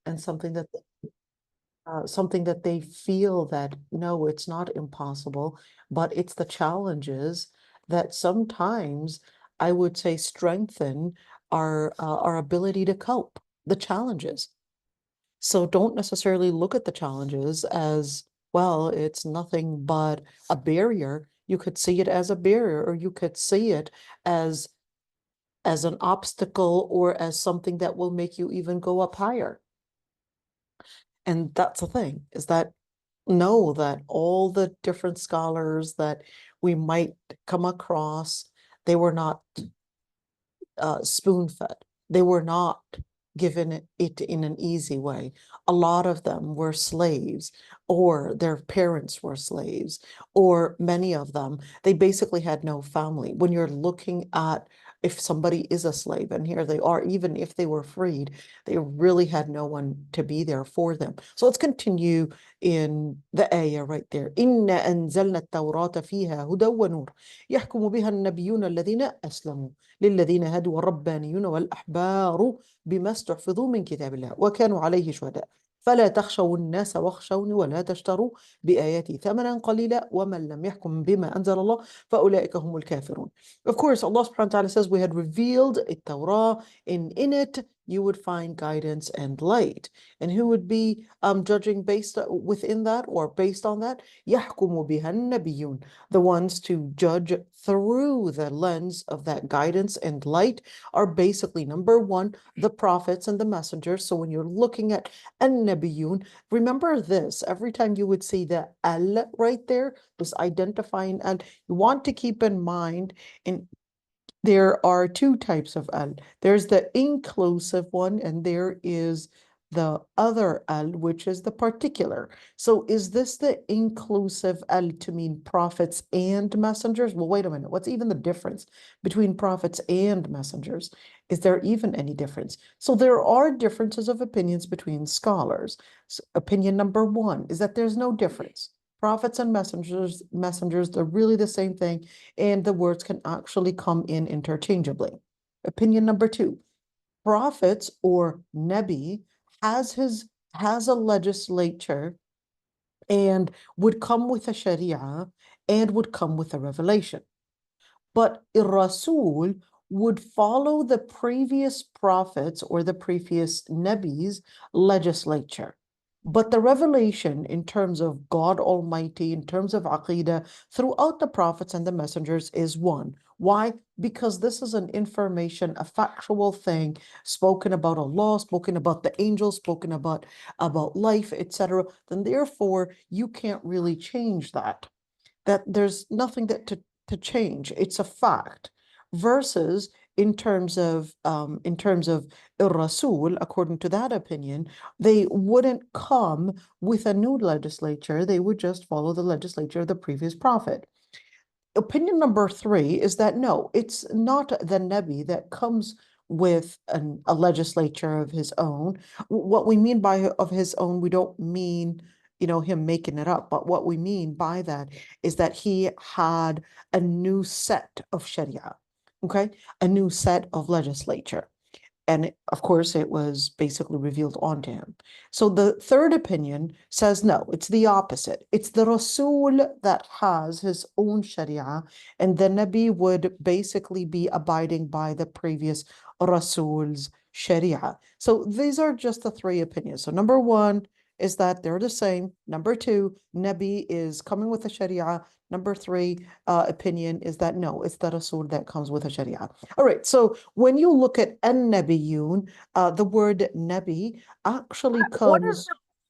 and something that they feel that no, it's not impossible, but it's the challenges that sometimes I would say strengthen our ability to cope, the challenges. So don't necessarily look at the challenges as, well, it's nothing but a barrier. You could see it as a barrier, or you could see it as an obstacle, or as something that will make you even go up higher. And that's the thing, is that know that all the different scholars that we might come across, they were not spoon-fed. They were not given it in an easy way. A lot of them were slaves, or their parents were slaves, or many of them, they basically had no family. When you're looking at if somebody is a slave, and here they are, even if they were freed, they really had no one to be there for them. So let's continue in the ayah right there. إِنَّا أَنزَلْنَا التَّوْرَاةَ فِيهَا هُدًى وَنُورٌ يَحْكُمُ بِهَا النَّبِيُّونَ الَّذِينَ أَسْلَمُوا للذين هادوا والربانيون والأحبار بما استحفظوا من كتاب الله وكانوا عليه شهداء فلا تخشوا الناس واخشوني ولا تشتروا بآياتي ثمنا قليلا ومن لم يحكم بما أنزل الله فأولئك هم الكافرون. Of course, Allah subhanahu wa ta'ala says we had revealed a Torah, and in it you would find guidance and light. And who would be judging based within that, or based on that? يحكم بها النبيون, the ones to judge through the lens of that guidance and light are basically, number one, the prophets and the messengers. So when you're looking at an-nabiyun, remember this, every time you would see the al right there, this identifying al, you want to keep in mind, in there are two types of al. There's the inclusive one, and there is the other al, which is the particular. So is this the inclusive al to mean prophets and messengers? Well, wait a minute. What's even the difference between prophets and messengers? Is there even any difference? So there are differences of opinions between scholars. So opinion number one is that there's no difference. Prophets and messengers, they're really the same thing, and the words can actually come in interchangeably. Opinion number two, prophets or Nabi has a legislature, and would come with a Sharia, and would come with a revelation. But Rasul would follow the previous prophets or the previous Nabis' legislature. But the revelation in terms of God Almighty, in terms of Aqidah, throughout the prophets and the messengers is one. Why? Because this is an information, a factual thing, spoken about Allah, spoken about the angels, spoken about life, etc. Then therefore, you can't really change that. That there's nothing to change. It's a fact. Versus in terms of Rasul, according to that opinion, they wouldn't come with a new legislature. They would just follow the legislature of the previous prophet. Opinion number three is that no, it's not the Nabi that comes with a legislature of his own. What we mean by of his own, we don't mean, him making it up, but what we mean by that is that he had a new set of Sharia, okay? A new set of legislature. And of course, it was basically revealed onto him. So the third opinion says no, it's the opposite. It's the Rasul that has his own Sharia, and the Nabi would basically be abiding by the previous Rasul's Sharia. So these are just the three opinions. So number one is that they're the same. Number two, Nabi is coming with a Sharia. Number three, opinion is that no, it's the Rasul that comes with a Sharia. All right, so when you look at an-nabiyun, the word Nabi actually comes.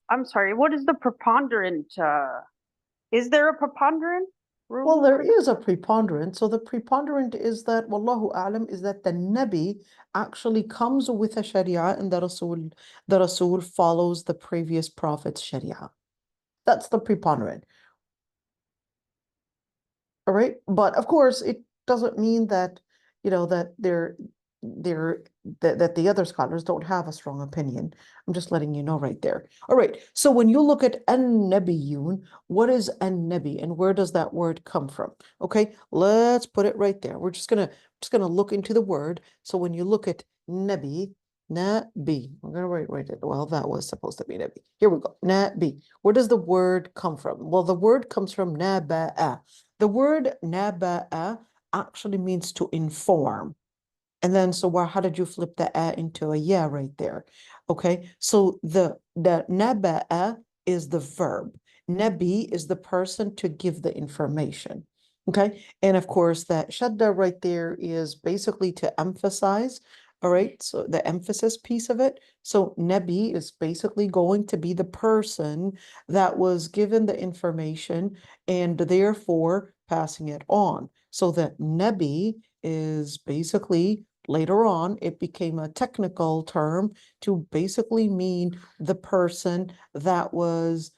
I'm sorry, what is the preponderant? Is there a preponderant rule? Well, there is a preponderant. So the preponderant is that, Wallahu A'lam, is that the Nabi actually comes with a Sharia, and the Rasul follows the previous prophet's Sharia. That's the preponderant. All right. But of course, it doesn't mean that, that that the other scholars don't have a strong opinion. I'm just letting you know right there. All right. So when you look at an-nabiyun, what is an-nabi, and where does that word come from? Okay, let's put it right there. We're just gonna look into the word. So when you look at nabi, Nabi. We're going to write it. Well, that was supposed to be Nabi. Here we go. Nabi. Where does the word come from? Well, the word comes from naba'a. The word naba'a actually means to inform. And then, so how did you flip the a into a yeah right there? Okay, so the naba'a is the verb. Nabi is the person to give the information. Okay, and of course that shadda right there is basically to emphasize. All right, so the emphasis piece of it. So Nabi is basically going to be the person that was given the information and therefore passing it on. So the Nabi is basically later on it became a technical term to basically mean the person that was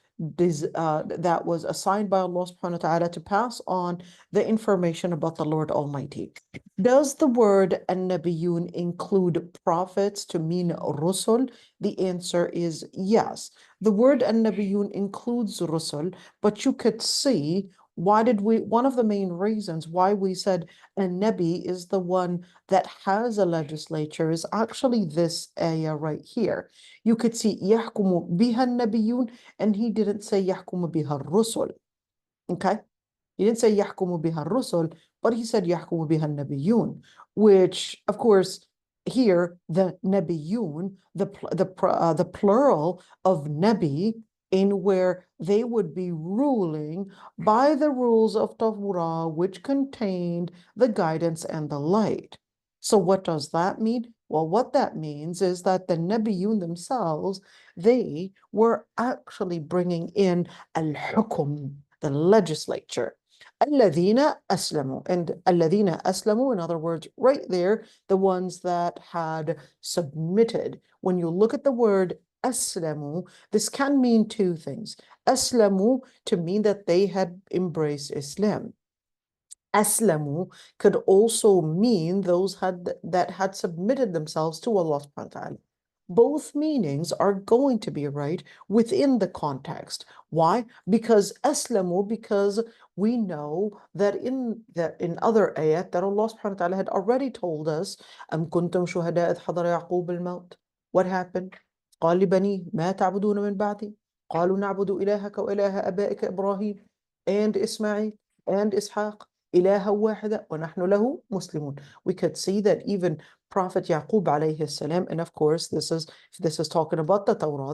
assigned by Allah subhanahu wa ta'ala to pass on the information about the Lord Almighty. Does the word an-nabiyun include prophets to mean rusul? The answer is yes. The word an-nabiyun includes rusul, but you could see one of the main reasons why we said a nabi is the one that has a legislature is actually this ayah right here. You could see يحكم بها النبيون, and he didn't say يحكم بها الرسل. Okay? He didn't say يحكم بها الرسل, but he said يحكم بها النبيون, which of course here the nabiyun, the plural of nabi, in where they would be ruling by the rules of Torah, which contained the guidance and the light. So what does that mean? Well, what that means is that the nabiyun themselves, they were actually bringing in al-hukum, the legislature. الذين أسلموا, and الذين أسلموا, in other words, right there, the ones that had submitted. When you look at the word أسلموا, this can mean two things. أسلموا to mean that they had embraced Islam. Aslamu could also mean those that had submitted themselves to Allah subhanahu wa ta'ala. Both meanings are going to be right within the context. Why? Because aslamu, because we know that in other ayat that Allah subhanahu wa ta'ala had already told us, أم كنتم شهداء إذ حضر يعقوب الموت. What happened? قال لبنيه ما تعبدون من بعدي قالوا نعبد إلهك وإله آبائك إبراهيم and Ismail and Ishaq إله واحدة ونحن له مسلمون. We could see that even Prophet Yaqub alayhi salam, and of course this is talking about the Torah,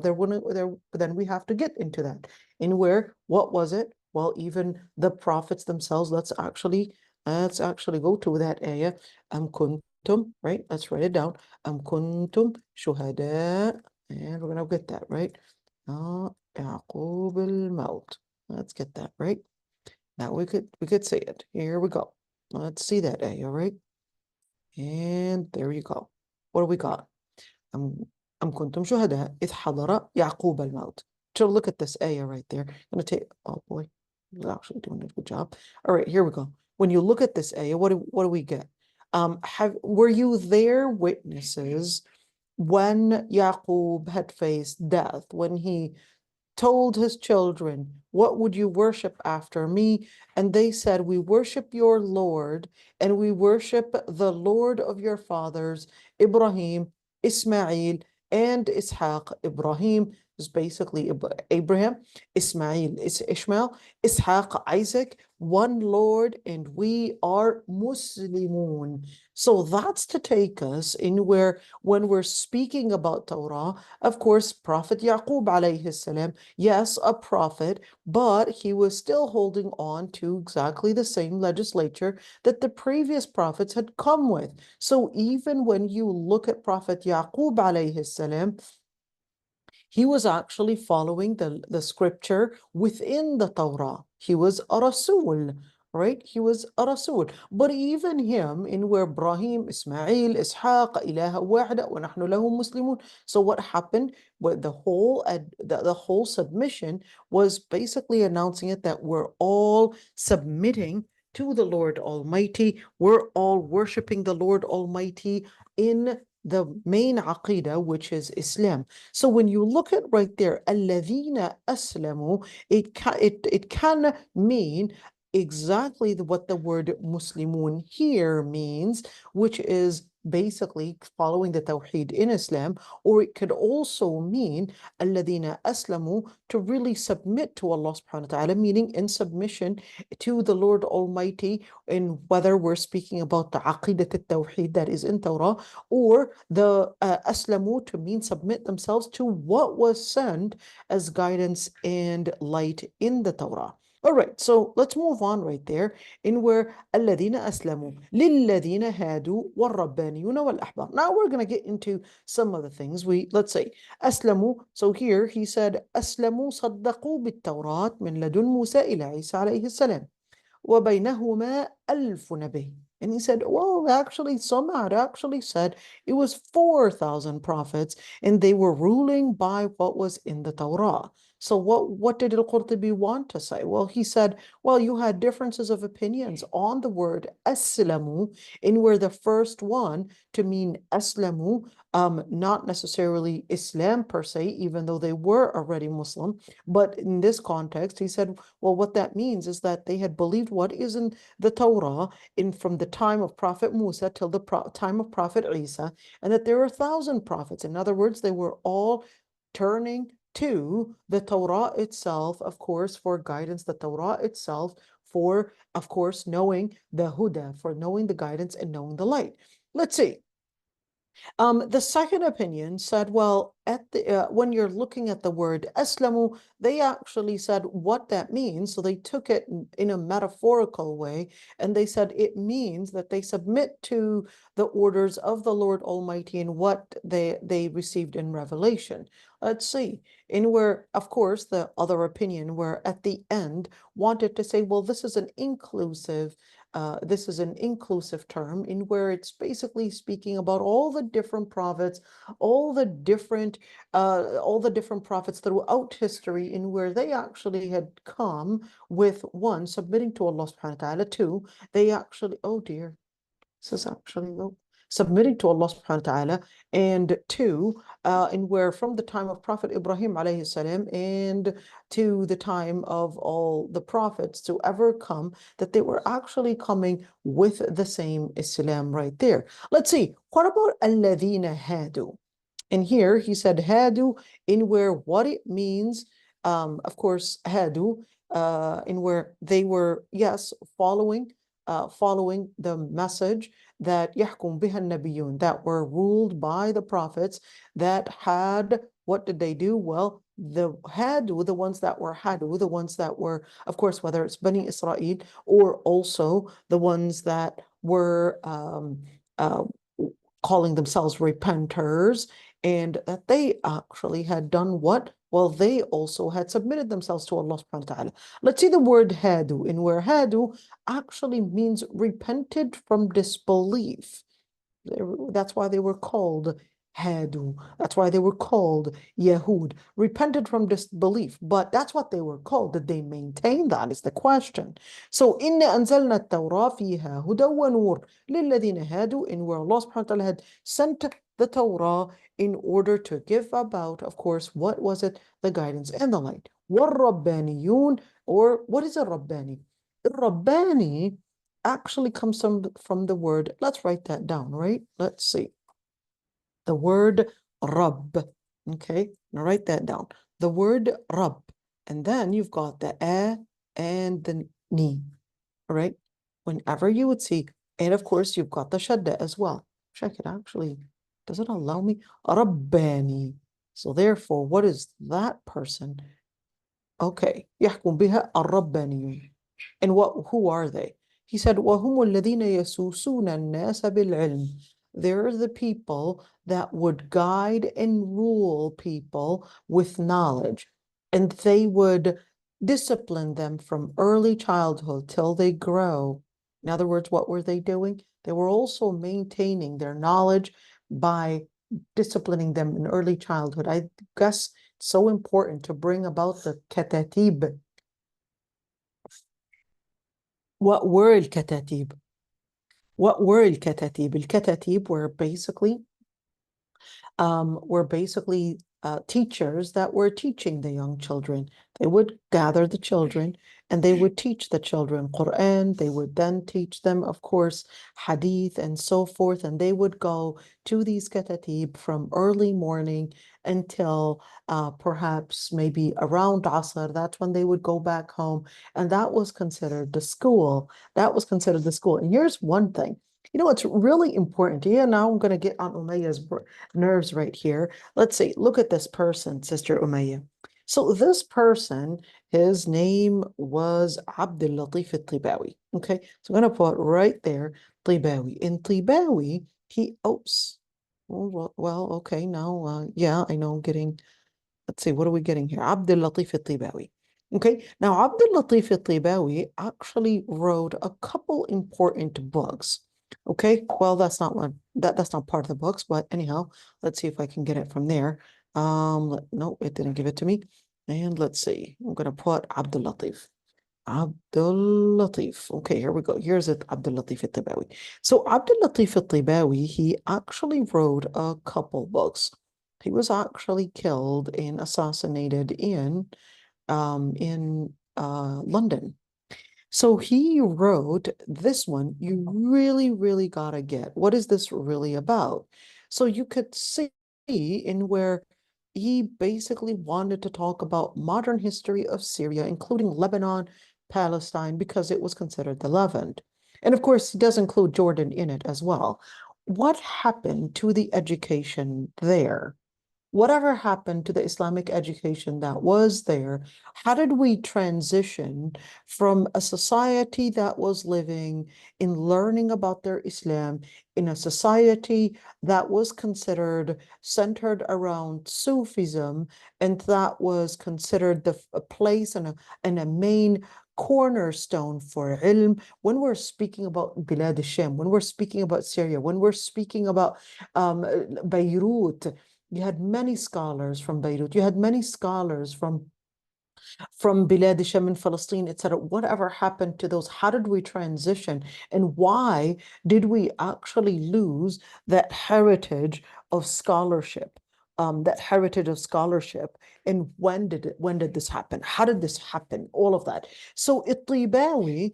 then we have to get into that. In where, what was it? Well, even the prophets themselves, let's actually go to that ayah. Am kuntum, right? Let's write it down. Am kuntum shuhada, and we're gonna get that right. Yaqub al-Maut. Let's get that right. Now we could say it. Here we go. Let's see that ayah, right? And there you go. What do we got? أم كنتم شهداء إذ حضر يعقوب الموت. So look at this ayah right there. I'm gonna take, oh boy, you're actually doing a good job. All right, here we go. When you look at this ayah, what do we get? Were you there witnesses when Yaqub had faced death, when he told his children, what would you worship after me? And they said, we worship your Lord, and we worship the Lord of your fathers, Ibrahim, Ismail, and Ishaq. Ibrahim is basically Abraham, Ismail is Ishmael, Ishaq, Isaac, one Lord, and we are Muslimun. So that's to take us in where, when we're speaking about Torah, of course, Prophet Yaqub alayhi salam, yes, a prophet, but he was still holding on to exactly the same legislature that the previous prophets had come with. So even when you look at Prophet Yaqub alayhi salam, he was actually following the scripture within the Torah. He was a Rasul, right? He was a Rasul. But even him, in where Ibrahim, Ismail, Ishaq, ilaha wahda, wa nahnu lahu muslimun. So what happened? Well, the whole submission was basically announcing it that we're all submitting to the Lord Almighty. We're all worshiping the Lord Almighty in the main aqidah, which is Islam. So when you look at right there, الَّذِينَ أَسْلَمُوا, it can mean exactly what the word Muslimun here means, which is basically following the Tawheed in Islam, or it could also mean الَّذِينَ أَسْلَمُوا, to really submit to Allah subhanahu wa ta'ala, meaning in submission to the Lord Almighty, in whether we're speaking about the Aqidat al-Tawheed that is in Torah, or the Aslamu, to mean submit themselves to what was sent as guidance and light in the Torah. All right, so let's move on right there in where الذين أسلموا للذين هادوا والربانيون والأحبار. Now we're going to get into some of the things. Let's say أسلموا. So here he said أسلموا صدقوا بالتوراة من لدن موسى إلى عيسى عليه السلام وبينهما ألف نبي. And he said, well, actually, some had actually said it was 4,000 prophets, and they were ruling by what was in the Torah. So what did al-Qurtubi want to say? Well, he said, well, you had differences of opinions on the word aslamu, in where the first one to mean aslamu, not necessarily Islam per se, even though they were already Muslim. But in this context, he said, well, what that means is that they had believed what is in the Torah from the time of Prophet Musa till the time of Prophet Isa, and that there were 1,000 prophets. In other words, they were all turning to the Torah itself, of course, for guidance, the Torah itself, for, of course, knowing the Huda, for knowing the guidance and knowing the light. Let's see. The second opinion said, well, when you're looking at the word aslamu, they actually said what that means. So they took it in a metaphorical way, and they said it means that they submit to the orders of the Lord Almighty and what they received in Revelation. Let's see. In where, of course, the other opinion where at the end wanted to say, well, this is an inclusive term, in where it's basically speaking about all the different prophets, all the different prophets throughout history, in where they actually had come with, one, submitting to Allah subhanahu wa ta'ala, two, they actually, oh dear, this is actually, submitting to Allah subhanahu wa ta'ala, and two, in where from the time of Prophet Ibrahim alayhi salam and to the time of all the prophets to ever come, that they were actually coming with the same Islam right there. Let's see, what about alladhina hadu? And here he said hadu, in where what it means, of course, hadu, in where they were, yes, following the message that yahkum biha nabiyun, that were ruled by the prophets, that had, what did they do? Well, the hadu, the ones that were hadu, the ones that were, of course, whether it's Bani Israel or also the ones that were calling themselves repenters, and that they actually had done what? Well, they also had submitted themselves to Allah subhanahu wa ta'ala. Let's see the word hadu, in where hadu actually means repented from disbelief. That's why they were called hadu. That's why they were called Yahud, repented from disbelief. But that's what they were called. Did they maintain that is the question. So, inna anzalna at-Tawrah fiha huda wa nur lilladhina hadu, in where Allah subhanahu wa ta'ala had sent the Torah in order to give about, of course, what was it? The guidance and the light. وَالرَّبَّانِيُّونَ, or what is a Rabbani? Rabbani actually comes from the word, let's write that down, right? Let's see. The word Rabb, okay? Now write that down. The word Rabb, and then you've got the A and the Ni, all right? Whenever you would see, and of course you've got the Shadda as well. Check it, actually, does it allow me? Rabbani. So therefore, what is that person? Okay, يحكم بها الربانيون. And who are they? He said, وهم الذين يسوسون الناس بالعلم. They're the people that would guide and rule people with knowledge, and they would discipline them from early childhood till they grow. In other words, what were they doing? They were also maintaining their knowledge by disciplining them in early childhood. I guess it's so important to bring about the katatib. What were al-katatib? What were al-katatib? Al-katatib were basically teachers that were teaching the young children. They would gather the children and they would teach the children Quran. They would then teach them, of course, hadith and so forth. And they would go to these katatib from early morning until perhaps maybe around Asr. That's when they would go back home. And that was considered the school. That was considered the school. And here's one thing. You know, it's really important. Yeah, now I'm going to get on Umayyah's nerves right here. Let's see. Look at this person, Sister Umayyah. So this person, his name was Abdul Latif al-Tibawi. Okay, so I'm going to put right there, Tibawi. In Tibawi, oops. Well, okay, now, yeah, I know I'm getting, let's see, what are we getting here? Abdul Latif al-Tibawi. Okay, now Abdul Latif al-Tibawi actually wrote a couple important books. Okay, well, that's not one, that's not part of the books, but anyhow, let's see if I can get it from there. No, it didn't give it to me. And let's see, I'm going to put Abdul Latif. Abdul Latif. Okay, here we go. Here's it, Abdul Latif al-Tibawi. So Abdul Latif al-Tibawi, he actually wrote a couple books. He was actually killed and assassinated in London. So he wrote this one. You really, really gotta get. What is this really about? So you could see in where he basically wanted to talk about modern history of Syria, including Lebanon, Palestine, because it was considered the Levant. And of course, he does include Jordan in it as well. What happened to the education there? Whatever happened to the Islamic education that was there? How did we transition from a society that was living in learning about their Islam in a society that was considered centered around Sufism, and that was considered a place and a main cornerstone for ilm? When we're speaking about Bilad al-Sham, when we're speaking about Syria, when we're speaking about Beirut, you had many scholars from Beirut. You had many scholars from Bilad al-Sham in Palestine, etc. Whatever happened to those? How did we transition? And why did we actually lose that heritage of scholarship? That heritage of scholarship. And when did this happen? How did this happen? All of that. So At-Tibawi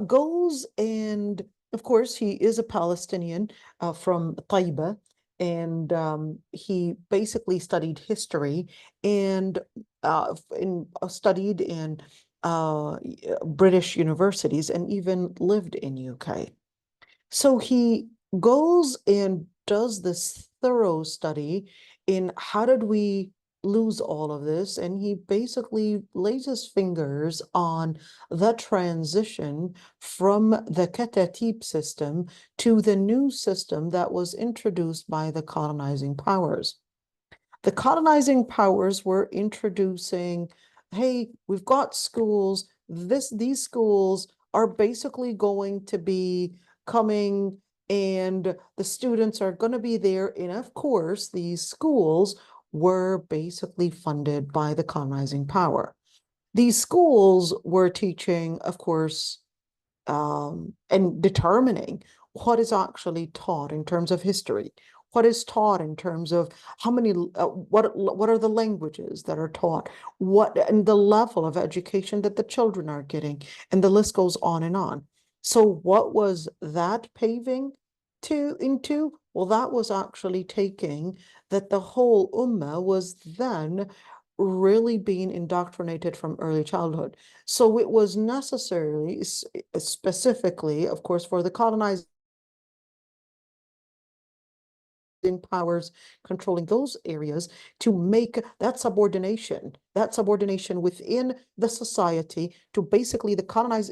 goes, and of course he is a Palestinian from Taiba. And he basically studied history and studied in British universities and even lived in UK. So he goes and does this thorough study in how did we lose all of this, and he basically lays his fingers on the transition from the Katatib system to the new system that was introduced by the colonizing powers. The colonizing powers were introducing, hey, we've got schools. These schools are basically going to be coming, and the students are going to be there. And of course, these schools were basically funded by the colonizing power. These schools were teaching, of course, and determining what is actually taught in terms of history, what is taught in terms of how many, what are the languages that are taught, what, and the level of education that the children are getting, and the list goes on and on. So what was that paving into? Well, that was actually taking that the whole ummah was then really being indoctrinated from early childhood. So it was necessarily, specifically, of course, for the colonizing powers controlling those areas, to make that subordination within the society, to basically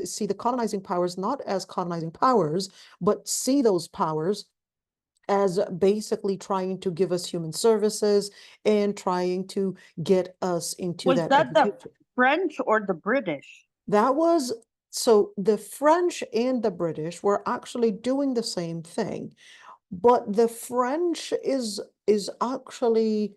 see the colonizing powers not as colonizing powers, but see those powers as basically trying to give us human services and trying to get us into Was that that the education. French or the British? That was, so the French and the British were actually doing the same thing, but the French is actually,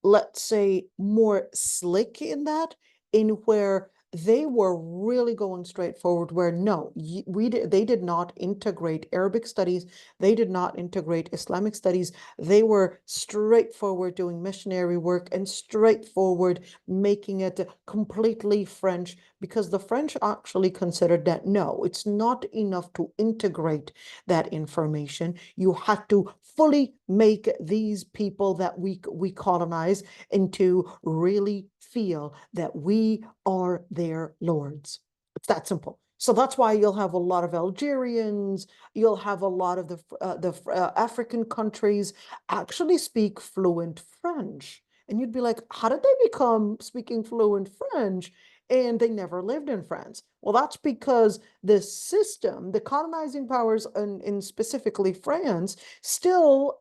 let's say, more slick in that, in where they were really going straight forward where no, they did not integrate Arabic studies. They did not integrate Islamic studies. They were straightforward doing missionary work and straightforward making it completely French, because the French actually considered that no, it's not enough to integrate that information. You had to fully make these people that we colonize into really feel that we are their lords. It's that simple. So that's why you'll have a lot of Algerians, you'll have a lot of the African countries actually speak fluent French. And you'd be like, how did they become speaking fluent French? And they never lived in France. Well, that's because the system, the colonizing powers in specifically France, still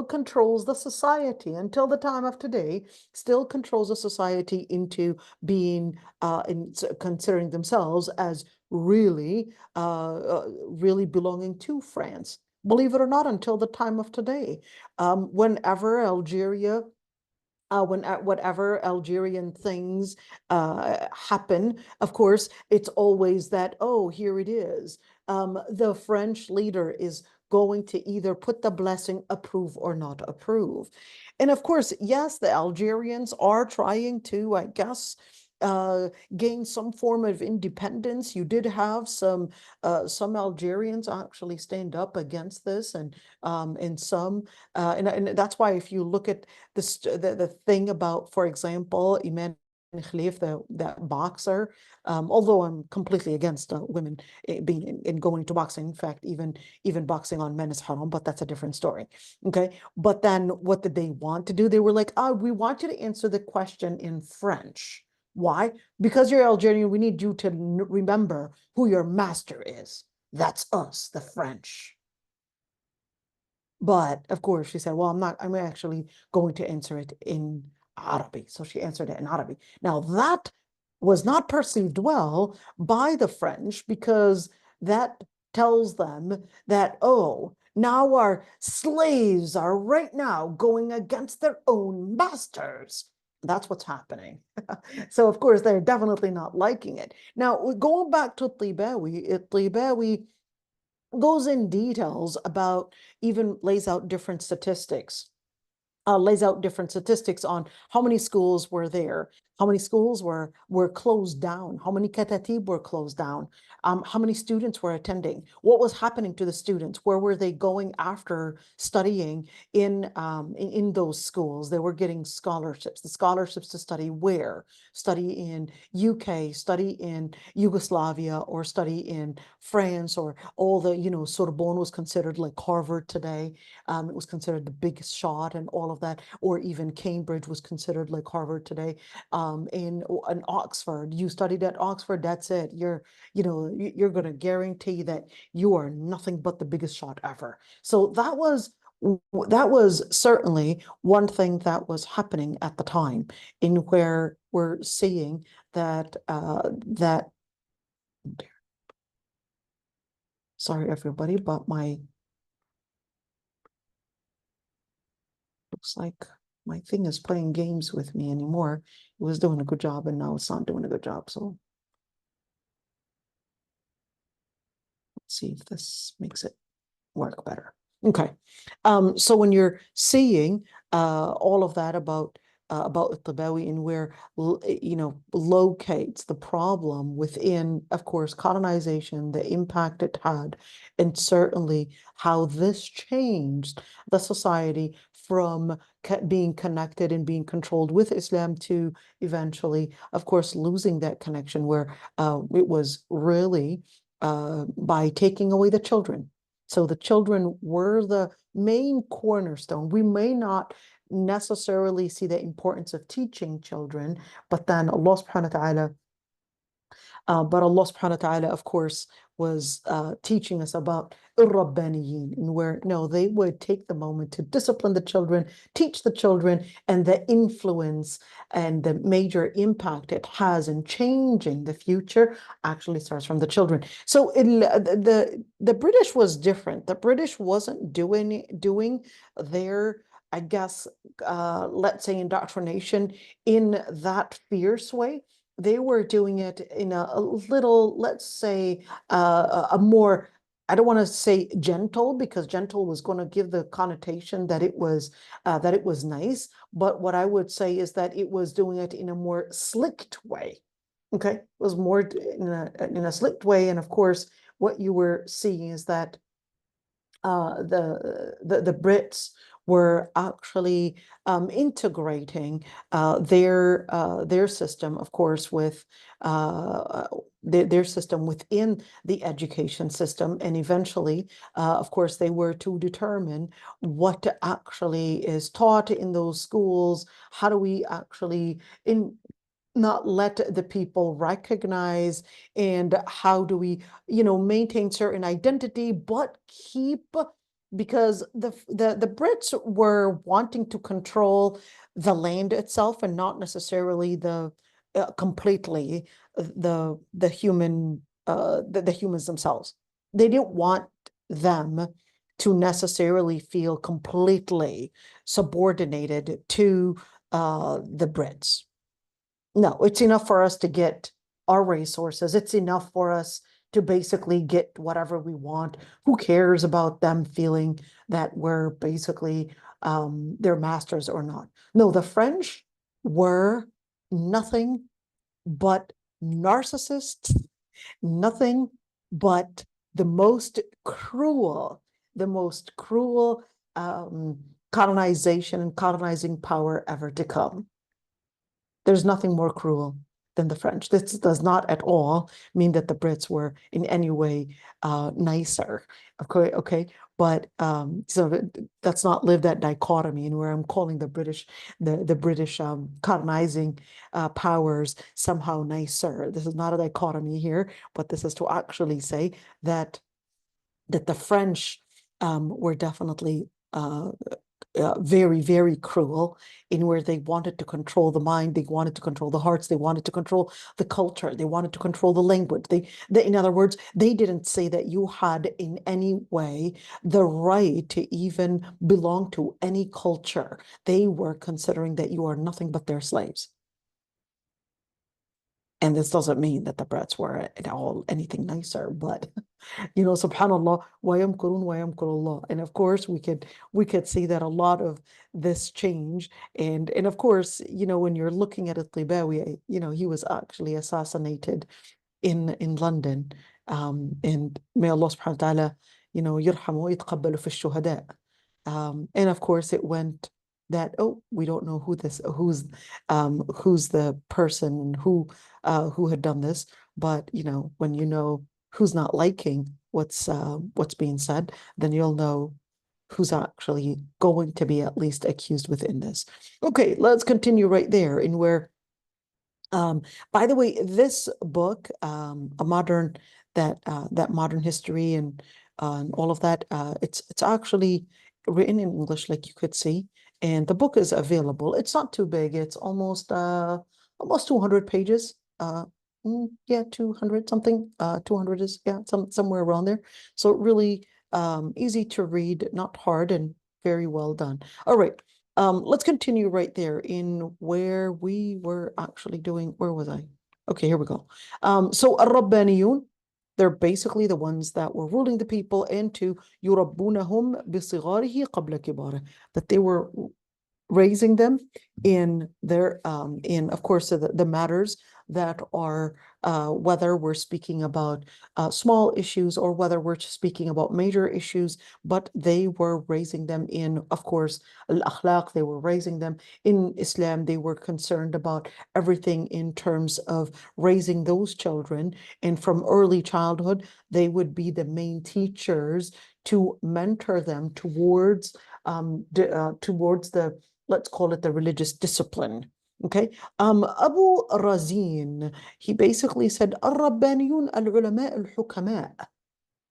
controls the society until the time of today, still controls the society into being considering themselves as really really belonging to France. Believe it or not, until the time of today, whenever Algeria whatever Algerian things happen, of course, it's always that, oh, here it is. The French leader is going to either put the blessing, approve or not approve. And of course, yes, the Algerians are trying to, I guess, gain some form of independence. You did have some Algerians actually stand up against this, and some and that's why if you look at the thing about, for example, Iman Khalif, that boxer, although I'm completely against women being in going to boxing. In fact, even boxing on men is haram, but that's a different story. Okay, but then what did they want to do? They were like, oh, we want you to answer the question in French. Why? Because you're Algerian, we need you to remember who your master is. That's us, the French. But of course, she said, well, I'm actually going to answer it in Arabic. So she answered it in Arabic. Now, that was not perceived well by the French, because that tells them that, oh, now our slaves are right now going against their own masters. That's what's happening. So, of course, they're definitely not liking it. Now, going back to Tibawi goes in details about, even lays out different statistics on how many schools were there, how many schools were closed down, how many katatib were closed down, how many students were attending, what was happening to the students, where were they going after studying in those schools. They were getting scholarships, the scholarships to study where, study in UK, study in Yugoslavia, or study in France, or all the, Sorbonne was considered like Harvard today. It was considered the biggest shot and all of that, or even Cambridge was considered like Harvard today. In Oxford, you studied at Oxford, that's it. You're going to guarantee that you are nothing but the biggest shot ever. So that was certainly one thing that was happening at the time, in where we're seeing that sorry everybody, but looks like my thing is playing games with me anymore. It was doing a good job and now it's not doing a good job. So let's see if this makes it work better. Okay. So when you're seeing all of that about Tabawi, and where locates the problem within, of course, colonization, the impact it had, and certainly how this changed the society from being connected and being controlled with Islam to eventually, of course, losing that connection, where it was really by taking away the children. So the children were the main cornerstone. We may not necessarily see the importance of teaching children, but then Allah subhanahu wa ta'ala, of course, was teaching us about ir-Rabbaniyin, and where, no, they would take the moment to discipline the children, teach the children, and the influence and the major impact it has in changing the future actually starts from the children. So the British was different. The British wasn't doing their, I guess, let's say, indoctrination in that fierce way. they were doing it in a little, let's say, a more, I don't want to say gentle, because gentle was going to give the connotation that it was nice. But what I would say is that it was doing it in a more slicked way. Okay, it was more in a slicked way, and of course, what you were seeing is that the Brits were actually integrating their system, of course, with their system within the education system, and eventually, of course, they were to determine what actually is taught in those schools. How do we actually not let the people recognize, and how do we, maintain certain identity, but keep, because the Brits were wanting to control the land itself, and not necessarily the completely the human the humans themselves. They didn't want them to necessarily feel completely subordinated to the Brits. No, it's enough for us to get our resources. It's enough for us to basically get whatever we want. Who cares about them feeling that we're basically their masters or not? No, the French were nothing but narcissists, nothing but the most cruel colonization and colonizing power ever to come. There's nothing more cruel than the French. This does not at all mean that the Brits were in any way nicer. Okay, but so that's not live that dichotomy, and where I'm calling the British colonizing powers somehow nicer. This is not a dichotomy here, but this is to actually say that the French were definitely very, very cruel, in where they wanted to control the mind, they wanted to control the hearts, they wanted to control the culture, they wanted to control the language. In other words, they didn't say that you had in any way the right to even belong to any culture. They were considering that you are nothing but their slaves. And this doesn't mean that the Brits were at all anything nicer, but subhanallah, وَيَمْكُرُونَ وَيَمْكُرُ اللَّهُ. And of course, we could see that a lot of this change, and of course, when you're looking at al-Tibawi, he was actually assassinated in London, and may Allah subhanahu wa ta'ala, يرحمه ويتقبل في الشهداء. And of course, it went that, oh, we don't know who's the person who had done this, but when who's not liking what's being said, then you'll know who's actually going to be at least accused within this. Okay, let's continue right there in where, by the way, this book, a modern that modern history and all of that, it's actually written in English, like you could see, and the book is available. It's not too big. It's almost 200 pages. Yeah, 200 something. 200 is, yeah, somewhere around there. So really easy to read, not hard, and very well done. All right. Let's continue right there in where we were actually doing. Where was I? Okay, here we go. So الربانيون, they're basically the ones that were ruling the people, into يربونهم بصغاره قبل كباره, that they were raising them in their in, of course, the matters that are whether we're speaking about small issues or whether we're speaking about major issues, but they were raising them in, of course, al-akhlaq. They were raising them in Islam. They were concerned about everything in terms of raising those children, and from early childhood they would be the main teachers to mentor them towards the, let's call it, the religious discipline. Okay. Abu Razin, he basically said, الربانيون العلماء الحكماء.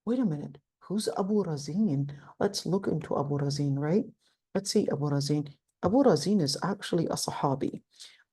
Wait a minute, who's Abu Razin? Let's look into Abu Razin, right? Let's see Abu Razin. Abu Razin is actually a Sahabi.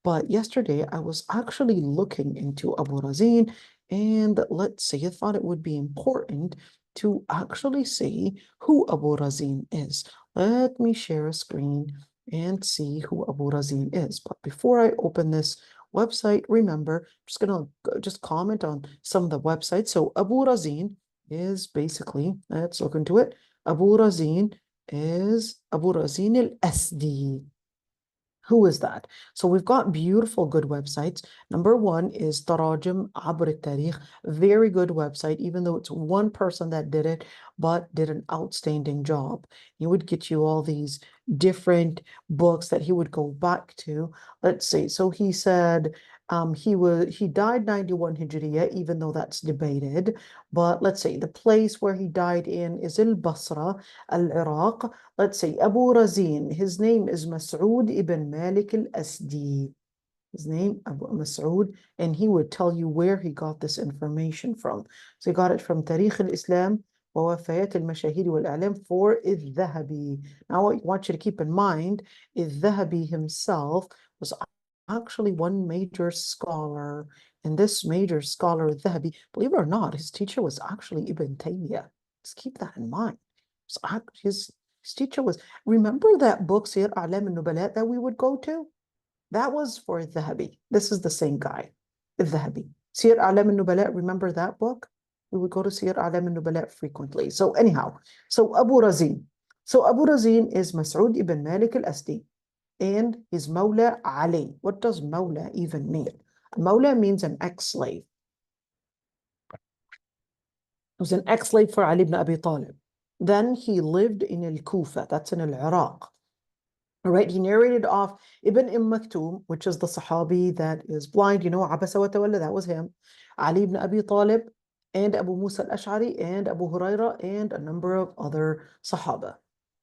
But yesterday I was actually looking into Abu Razin, and let's see, I thought it would be important to actually see who Abu Razin is. Let me share a screen and see who Abu Razin is. But before I open this, website, remember, I'm just going to just comment on some of the websites. So Abu Razin is basically, let's look into it. Abu Razin is Abu Razin al-Asdi. Who is that? So we've got beautiful, good websites. Number one is Tarajim Abr al-Tarikh. Very good website, even though it's one person that did it, but did an outstanding job. He would get you all these different books that he would go back to. Let's see. So he said he died 91 Hijriya, even though that's debated. But let's see, the place where he died in is al-Basra, al-Iraq. Let's see, Abu Razin, his name is Mas'ud ibn Malik al-Asdi. His name, Abu Mas'ud, and he would tell you where he got this information from. So he got it from Tarikh al-Islam, ووفيات المشاهير والإعلام for الذهبي. Now, I want you to keep in mind, الذهبي himself was actually one major scholar, and this major scholar, الذهبي, believe it or not, his teacher was actually Ibn Taymiyyah. Just keep that in mind. So his teacher was, remember that book, Sir A'lam al-Nubala, that we would go to? That was for al-Dhahabi. This is the same guy, al-Dhahabi. Sir A'lam al-Nubala, remember that book? We would go to Sir A'lam al-Nubala frequently. So anyhow, so Abu Razin. So Abu Razin is Mas'ud ibn Malik al-Asdi, and his Mawla Ali. What does Mawla even mean? Mawla means an ex-slave. He was an ex-slave for Ali ibn Abi Talib. Then he lived in al-Kufa, that's in al-Iraq. All right, he narrated off Ibn Maktoum, which is the Sahabi that is blind, you know, Abasa wa Tawalla, that was him. Ali ibn Abi Talib, and Abu Musa al-Ash'ari, and Abu Huraira, and a number of other Sahaba.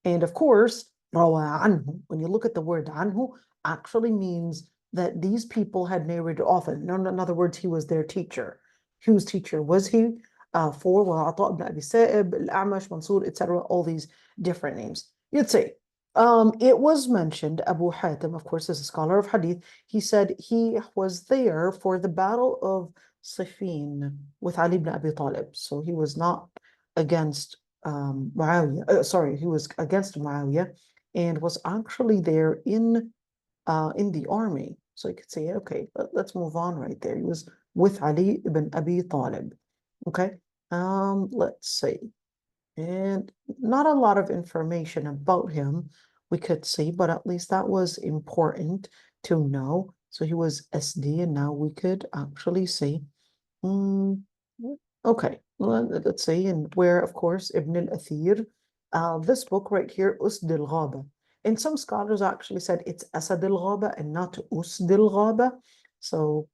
And of course, Rawa anhu, when you look at the word anhu, actually means that these people had narrated often. In other words, he was their teacher. Whose teacher was he? For Ata ibn Abi Sa'ib, Al-A'mash, Mansur, etc., all these different names. You'd say, it was mentioned, Abu Hatim, of course, is a scholar of hadith. He said he was there for the battle of Siffin with Ali ibn Abi Talib. So he was not against Muawiyah. Sorry, he was against Muawiyah and was actually there in the army. So you could say, okay, let's move on right there. He was with Ali ibn Abi Talib. Okay, let's see. And not a lot of information about him, we could see, but at least that was important to know. So he was SD, and now we could actually see. Okay, let's see, and where, of course, Ibn al-Athir, this book right here, Usd al-Ghaba. And some scholars actually said it's Asad al-Ghaba and not Usd al-Ghaba. So,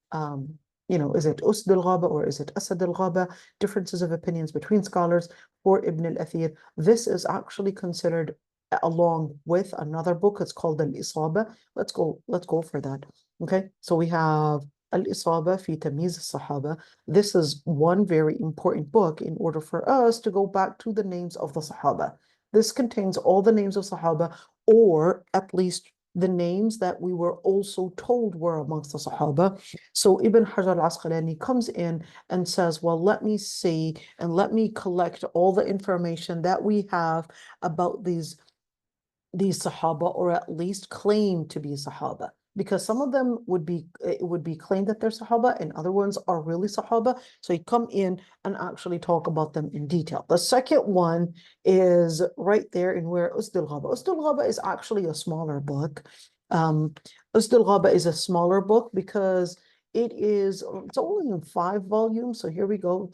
you know, is it Usd al-Ghaba or is it Asad al-Ghaba? Differences of opinions between scholars. For Ibn al-Athir, this is actually considered along with another book. It's called Al-Isaba. Let's go for that. Okay, so we have Al-Isaba fi Tamyiz al-Sahaba. This is one very important book in order for us to go back to the names of the Sahaba. This contains all the names of Sahaba, or at least the names that we were also told were amongst the Sahaba. So Ibn Hajar al-Asqalani comes in and says, well, let me see and let me collect all the information that we have about these Sahaba, or at least claim to be Sahaba. Because some of them would be claimed that they're Sahaba, and other ones are really Sahaba. So you come in and actually talk about them in detail. The second one is right there in where Usd al-Ghaba. Usd al-Ghaba is actually a smaller book. Usd al-Ghaba is a smaller book because it's only in 5 volumes. So here we go.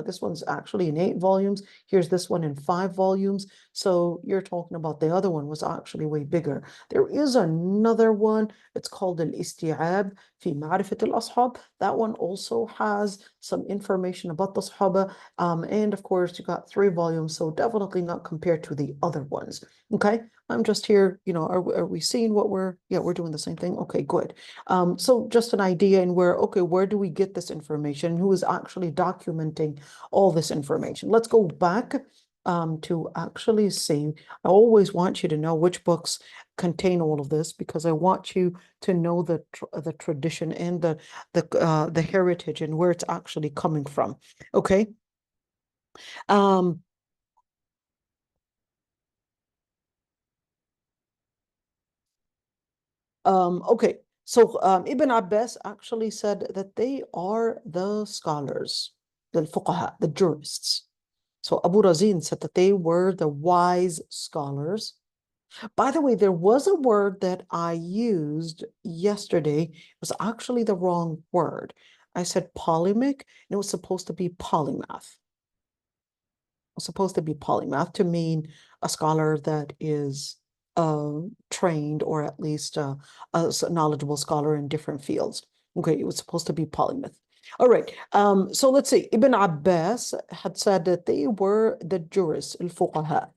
This one's actually in 8 volumes. Here's this one in 5 volumes. So you're talking about the other one was actually way bigger. There is another one. It's called Al-Isti'ab fi Ma'rifat al-Ashab. That one also has some information about the Sahaba. And of course, you got 3 volumes. So definitely not compared to the other ones. Okay. I'm just here, you know, are we seeing what we're doing the same thing? Okay, good. So just an idea in where do we get this information? Who is actually documenting all this information? Let's go back to actually see. I always want you to know which books contain all of this, because I want you to know the tradition and the heritage and where it's actually coming from. Okay. Okay, So Ibn Abbas actually said that they are the scholars, the fuqaha, the jurists. So Abu Razin said that they were the wise scholars. By the way, there was a word that I used yesterday. It was actually the wrong word. I said polemic, and it was supposed to be polymath. It was supposed to be polymath to mean a scholar that is trained, or at least a knowledgeable scholar in different fields. Okay, it was supposed to be polymath. All right, so let's see. Ibn Abbas had said that they were the jurists, al-fuqaha.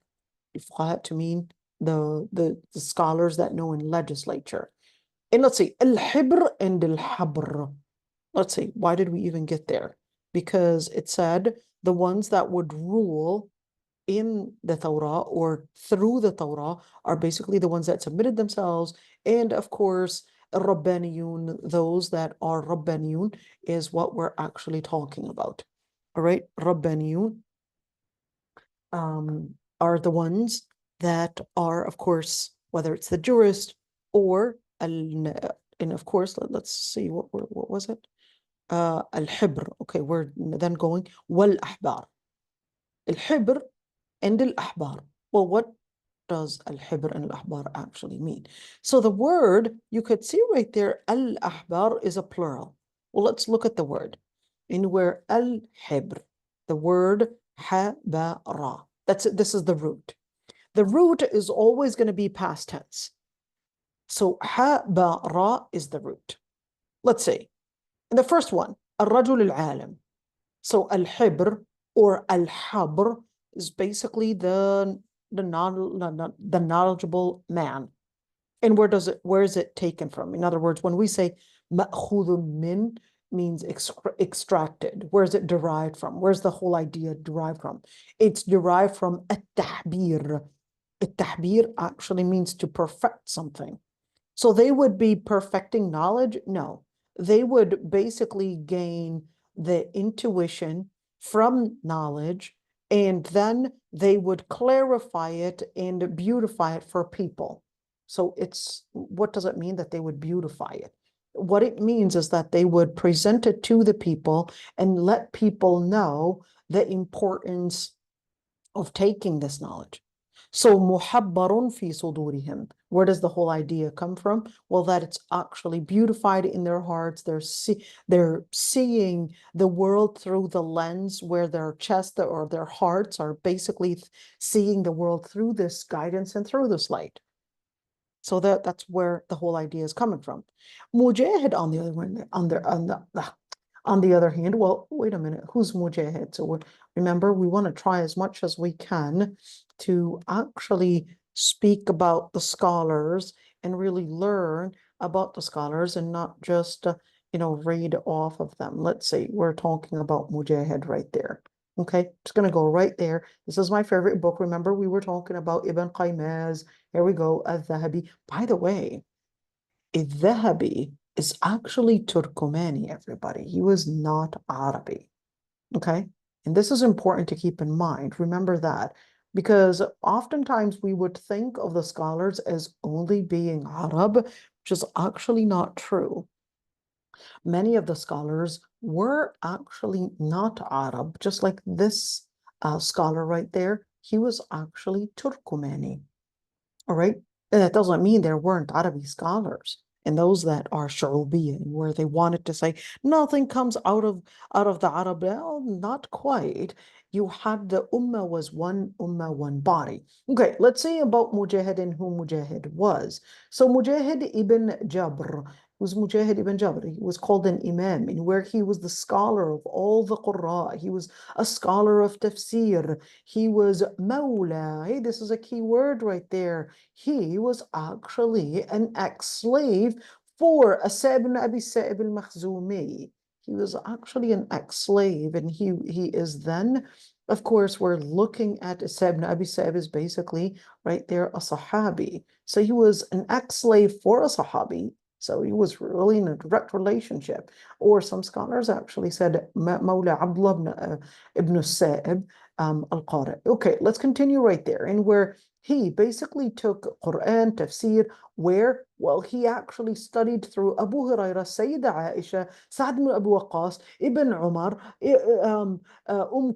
Al-fuqaha to mean the scholars that know in legislature. And let's see, al-hibr and al-habr. Let's see, why did we even get there? Because it said the ones that would rule in the Torah or through the Torah are basically the ones that submitted themselves. And of course, Rabbaniyun, those that are Rabbaniyun, is what we're actually talking about. All right, Rabbaniyun are the ones that are, of course, whether it's the jurist or and of course, let's see, what was it? Al-Hibr. Okay, we're then going wal-Ahbar. Al-Hibr and al-Ahbar. Well, what does al-Hibr and al-Ahbar actually mean? So the word, you could see right there, al-Ahbar is a plural. Well, let's look at the word. In where al-Hibr, the word habara. This is the root. The root is always going to be past tense. So habara is the root. Let's see. In the first one, al-Rajul al-Alim. So al-Hibr or al-Habr is basically the knowledgeable man. And where is it taken from? In other words, when we say ma'khudun min, means extracted. Where is it derived from? Where's the whole idea derived from? It's derived from at-tahbir. At-tahbir actually means to perfect something. So they would be perfecting knowledge? No. They would basically gain the intuition from knowledge, and then they would clarify it and beautify it for people. So what does it mean that they would beautify it? What it means is that they would present it to the people and let people know the importance of taking this knowledge. So muhabbarun fi sudurihim. Where does the whole idea come from? Well, that it's actually beautified in their hearts. They're seeing the world through the lens where their chest or their hearts are basically seeing the world through this guidance and through this light. So that's where the whole idea is coming from. Mujahid on the other hand, well, wait a minute, who's Mujahid? So remember, we want to try as much as we can to actually speak about the scholars and really learn about the scholars and not just, read off of them. Let's see, we're talking about Mujahid right there. Okay, just going to go right there. This is my favorite book. Remember, we were talking about Ibn Qaymaz. Here we go, al-Dhahabi. By the way, al-Dhahabi is actually Turkomani, everybody. He was not Arabi. Okay, and this is important to keep in mind. Remember that, because oftentimes we would think of the scholars as only being Arab, which is actually not true. Many of the scholars were actually not Arab, just like this scholar right there. He was actually Turkomani. All right, and that doesn't mean there weren't Arabic scholars and those that are Shu'ubiyan, where they wanted to say nothing comes out of the Arab. Well, not quite. You had the ummah was one ummah, one body. Okay, let's see about Mujahid and who Mujahid was. So Mujahid ibn Jabr, who's Mujahid ibn Jabr? He was called an imam, in where he was the scholar of all the Qurra. He was a scholar of tafsir. He was mawla. Hey, this is a key word right there. He was actually an ex-slave for Asad ibn Abi Sa'ib al-Makhzumi. He was actually an ex-slave, and he is then, of course, we're looking at Asad ibn Abi Sa'ib is basically right there a Sahabi. So he was an ex-slave for a Sahabi. So he was really in a direct relationship. Or some scholars actually said Mawla Abdullah ibn Sa'ib al-Qari. Okay, let's continue right there. And where he basically took Quran, tafsir, where? Well, he actually studied through Abu Hurairah, Sayyida Aisha, Sa'd ibn Abu Waqqas, Ibn Umar,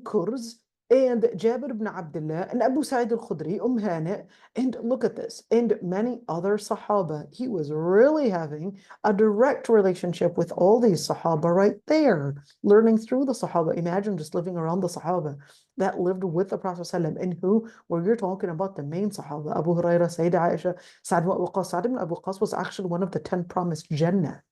Kurz, and Jabir ibn Abdullah, and Abu Sa'id al-Khudri, Hani, and look at this, and many other Sahaba. He was really having a direct relationship with all these Sahaba right there, learning through the Sahaba. Imagine just living around the Sahaba that lived with the Prophet ﷺ, and who, where you're talking about the main Sahaba, Abu Hurairah, Sayyida Aisha, Sa'd ibn Abu Waqqas. Sa'd ibn Abu Waqqas was actually one of the 10 promised Jannah.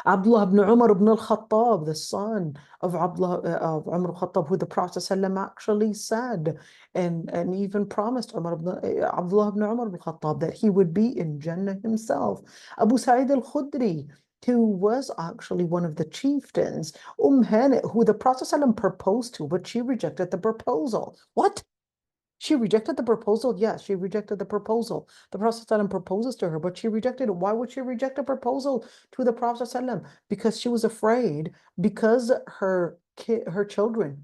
Abdullah ibn Umar ibn al-Khattab, the son of Abdullah of Umar al-Khattab, who the Prophet ﷺ actually said and even promised Abdullah ibn Umar al-Khattab that he would be in Jannah himself. Abu Sa'id al-Khudri, who was actually one of the chieftains, Hani, who the Prophet ﷺ proposed to, but she rejected the proposal. What? She rejected the proposal? Yes, she rejected the proposal. The Prophet ﷺ proposes to her, but she rejected it. Why would she reject a proposal to the Prophet ﷺ? Because she was afraid, because her children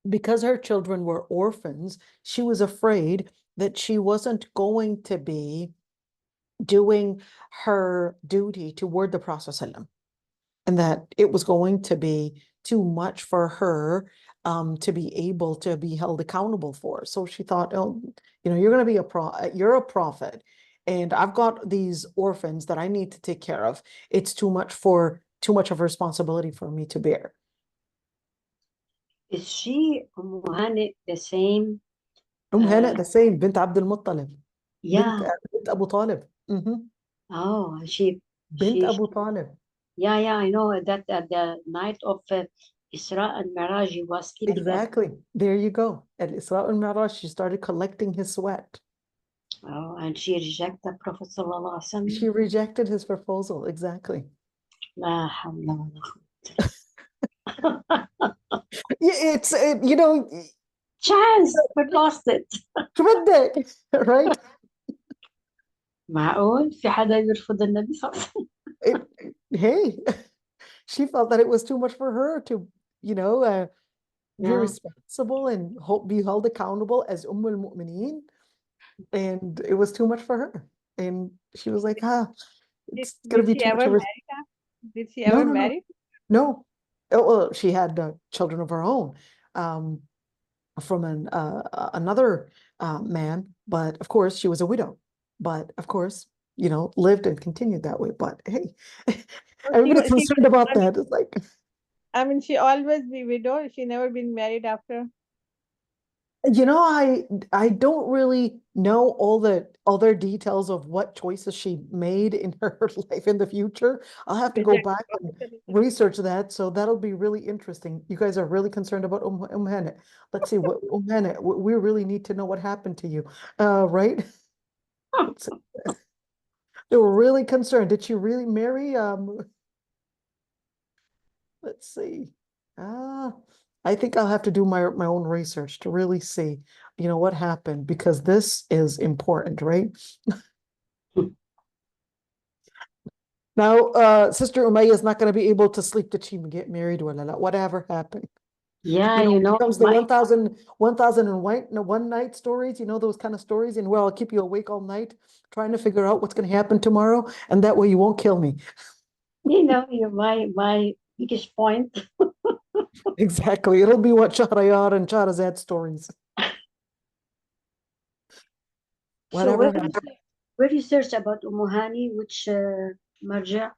were orphans, she was afraid that she wasn't going to be doing her duty toward the Prophet ﷺ, and that it was going to be too much for her to be able to be held accountable for. So she thought, oh, you're going to be you're a prophet, and I've got these orphans that I need to take care of. It's too much of a responsibility for me to bear. Is she Hani the same? Hani the same, bint Abdul Muttalib. Yeah. Bint Abu Talib. Oh, Bint Abu Talib. Yeah, I know that at the night of Isra and Miraj, he was sleeping. Exactly. There you go. At Isra and Miraj, she started collecting his sweat. Oh, and she rejected the Prophet sallallahu alaihi wasallam. She rejected his proposal. Exactly. La hawla wa la It's chance, but lost it. Right? معقول في حدا يرفض النبي صلى الله عليه وسلم. Hey, she felt that it was too much for her to, be responsible and be held accountable as al-Mu'mineen, and it was too much for her. And she was like, it's going to be too much of her. Did she ever marry? No. Oh, well, she had children of her own from another man, but of course she was a widow. But of course, lived and continued that way. But hey, everybody's concerned about that. It's like, I mean, she always be widow. She never been married after. I don't really know all their details of what choices she made in her life in the future. I'll have to go back and research that. So that'll be really interesting. You guys are really concerned about Hani. Let's see what Hani. We really need to know what happened to you, right? They were really concerned. Did she really marry? Let's see. I think I'll have to do my own research to really see, what happened, because this is important, right? Now, Sister Umayyah is not going to be able to sleep till she get married, whatever happened. Yeah, comes the 1,001 night stories, those kind of stories, and I'll keep you awake all night trying to figure out what's going to happen tomorrow, and that way you won't kill me. You're my biggest point. Exactly. It'll be what Shahrayar and Shahrazad stories. Whatever. So where you search about Hani, which marja?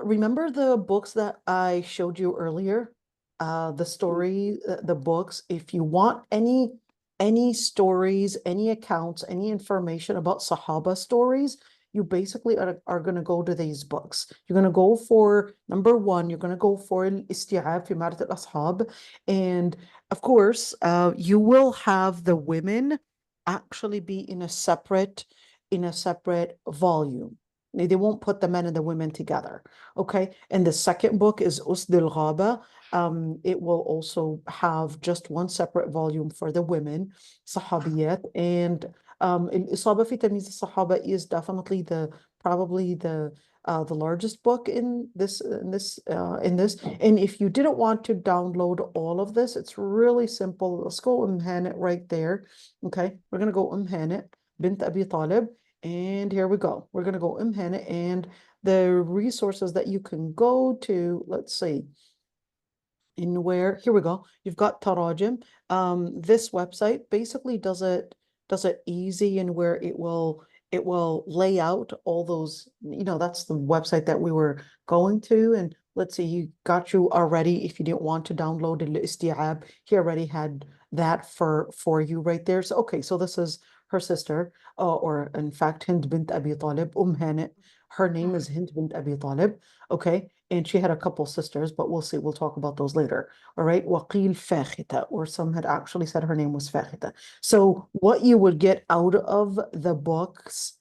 Remember the books that I showed you earlier? The story, the books. If you want any stories, any accounts, any information about Sahaba stories, you basically are going to go to these books. You're going to go for number one, you're going to go for Isti'ab fi Ma'rifat al-Ashab. And of course, you will have the women actually be in a separate volume. They won't put the men and the women together. Okay. And the second book is Usd al-Ghaba. It will also have just one separate volume for the women, Sahabiyat, and الإصابة في تمييز الصحابة is definitely probably the largest book in this. And if you didn't want to download all of this, it's really simple. Let's go Hanit right there. Okay, we're gonna go Hanit bint Abi Talib, and here we go. We're gonna go Hanit, and the resources that you can go to. Let's see. In where, here we go. You've got Tarajim. This website basically does it easy, and where it will lay out all those, that's the website that we were going to. And let's see, he got you already. If you didn't want to download al-Isti'ab, he already had that for you right there. So okay, so this is her sister, or in fact Hind bint Abi Talib, Hanit. Her name is Hind bint Abi Talib. Okay, and she had a couple sisters, but we'll see. We'll talk about those later. All right, Waqil Fakhita, or some had actually said her name was Fakhita. So what you would get out of the books,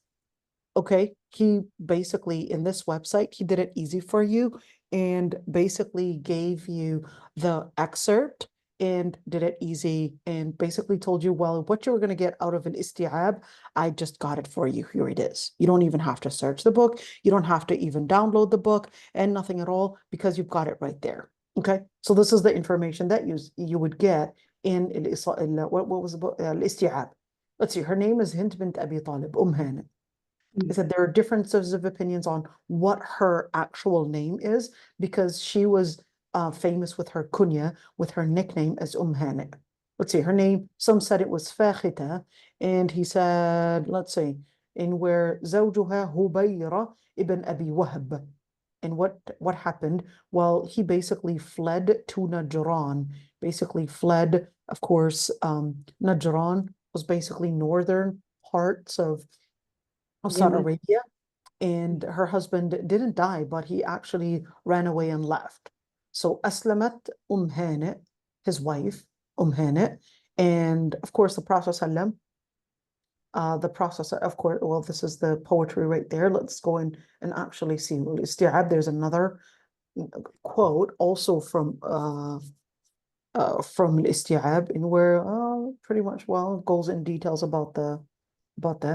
okay, he basically, in this website, he did it easy for you and basically gave you the excerpt and did it easy and basically told you, well, what you were going to get out of an isti'ab, I just got it for you. Here it is. You don't even have to search the book. You don't have to even download the book and nothing at all, because you've got it right there. Okay, so this is the information that you would get in what was the book? Al-Isti'ab. Let's see, her name is Hind bint Abi Talib, Hanit. Is that there are differences of opinions on what her actual name is, because she was famous with her kunya, with her nickname as Hanit. Let's see, her name, some said it was Fakhita, and he said, let's see, in where Zawjuha Hubayra ibn Abi Wahb. And what happened? Well, he basically fled to Najran, basically fled, of course, Najran was basically northern parts of Saudi Yemen. Arabia, and her husband didn't die, but he actually ran away and left. So Aslamat Hanit, his wife, Hanit, and of course the Prophet ﷺ, of course, well, this is the poetry right there. Let's go in and actually see. There's another quote also from Al-Isti'ab, in where pretty much, well, it goes in details about that.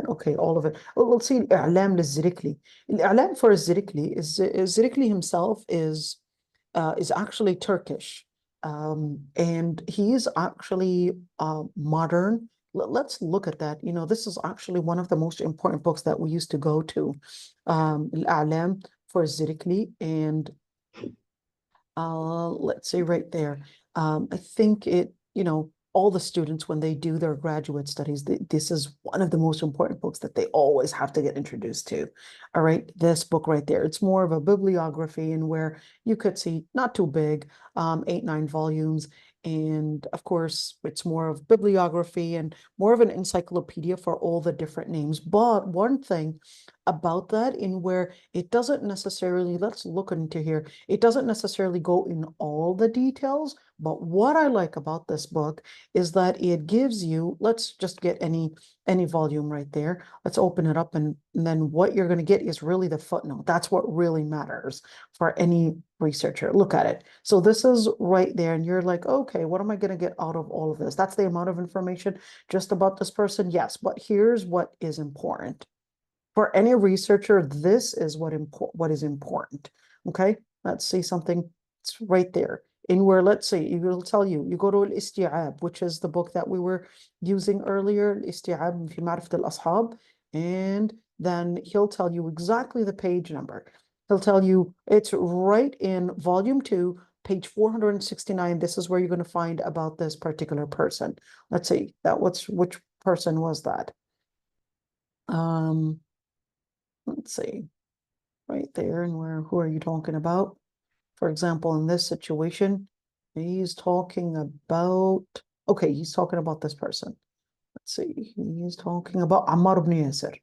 Okay, all of it. Let's see. I'lam lil-Zirikli. I'lam for Zirikli is Zirikli himself is actually Turkish, and he is actually modern. Let's look at that. This is actually one of the most important books that we used to go to, Al-A'lam for Zirikli, and let's see right there. I think all the students, when they do their graduate studies, this is one of the most important books that they always have to get introduced to. All right, this book right there, it's more of a bibliography, and where you could see, not too big, 8-9 volumes. And of course, it's more of bibliography and more of an encyclopedia for all the different names. But one thing about that, in where it doesn't necessarily, let's look into here, it doesn't necessarily go in all the details. But what I like about this book is that it gives you, let's just get any volume right there. Let's open it up, and then what you're going to get is really the footnote. That's what really matters for any researcher. Look at it. So this is right there, and you're like, okay, what am I going to get out of all of this? That's the amount of information just about this person. Yes, but here's what is important. For any researcher, this is what is important. Okay, let's see something. It's right there. In where, let's say, it will tell you, you go to Al-Isti'ab, which is the book that we were using earlier, Al-Isti'ab fi Ma'rifat al-Ashab, and then he'll tell you exactly the page number. He'll tell you it's right in volume 2, page 469. This is where you're going to find about this particular person. Let's see, which person was that? Let's see, right there, and who are you talking about? For example, in this situation, he's talking about, okay, he's talking about this person. Let's see, he's talking about Ammar ibn Yasir,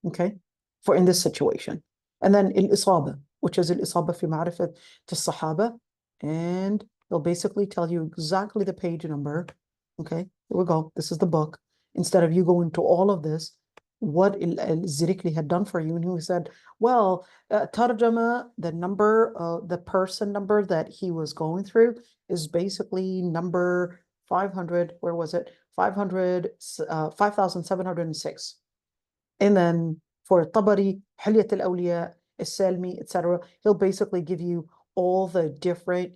okay, for in this situation. And then Al-Isaba, which is Al-Isaba fi Ma'rifat al-Sahaba, and they'll basically tell you exactly the page number. Okay, here we go. This is the book. Instead of you going to all of this, what Al-Zirikli had done for you, and he said, well, tarjama, the number, the person number that he was going through is basically number 500, where was it? 5,706. And then for Tabari, Hilyat al-Awliya, As-Salmi, etc., he'll basically give you all the different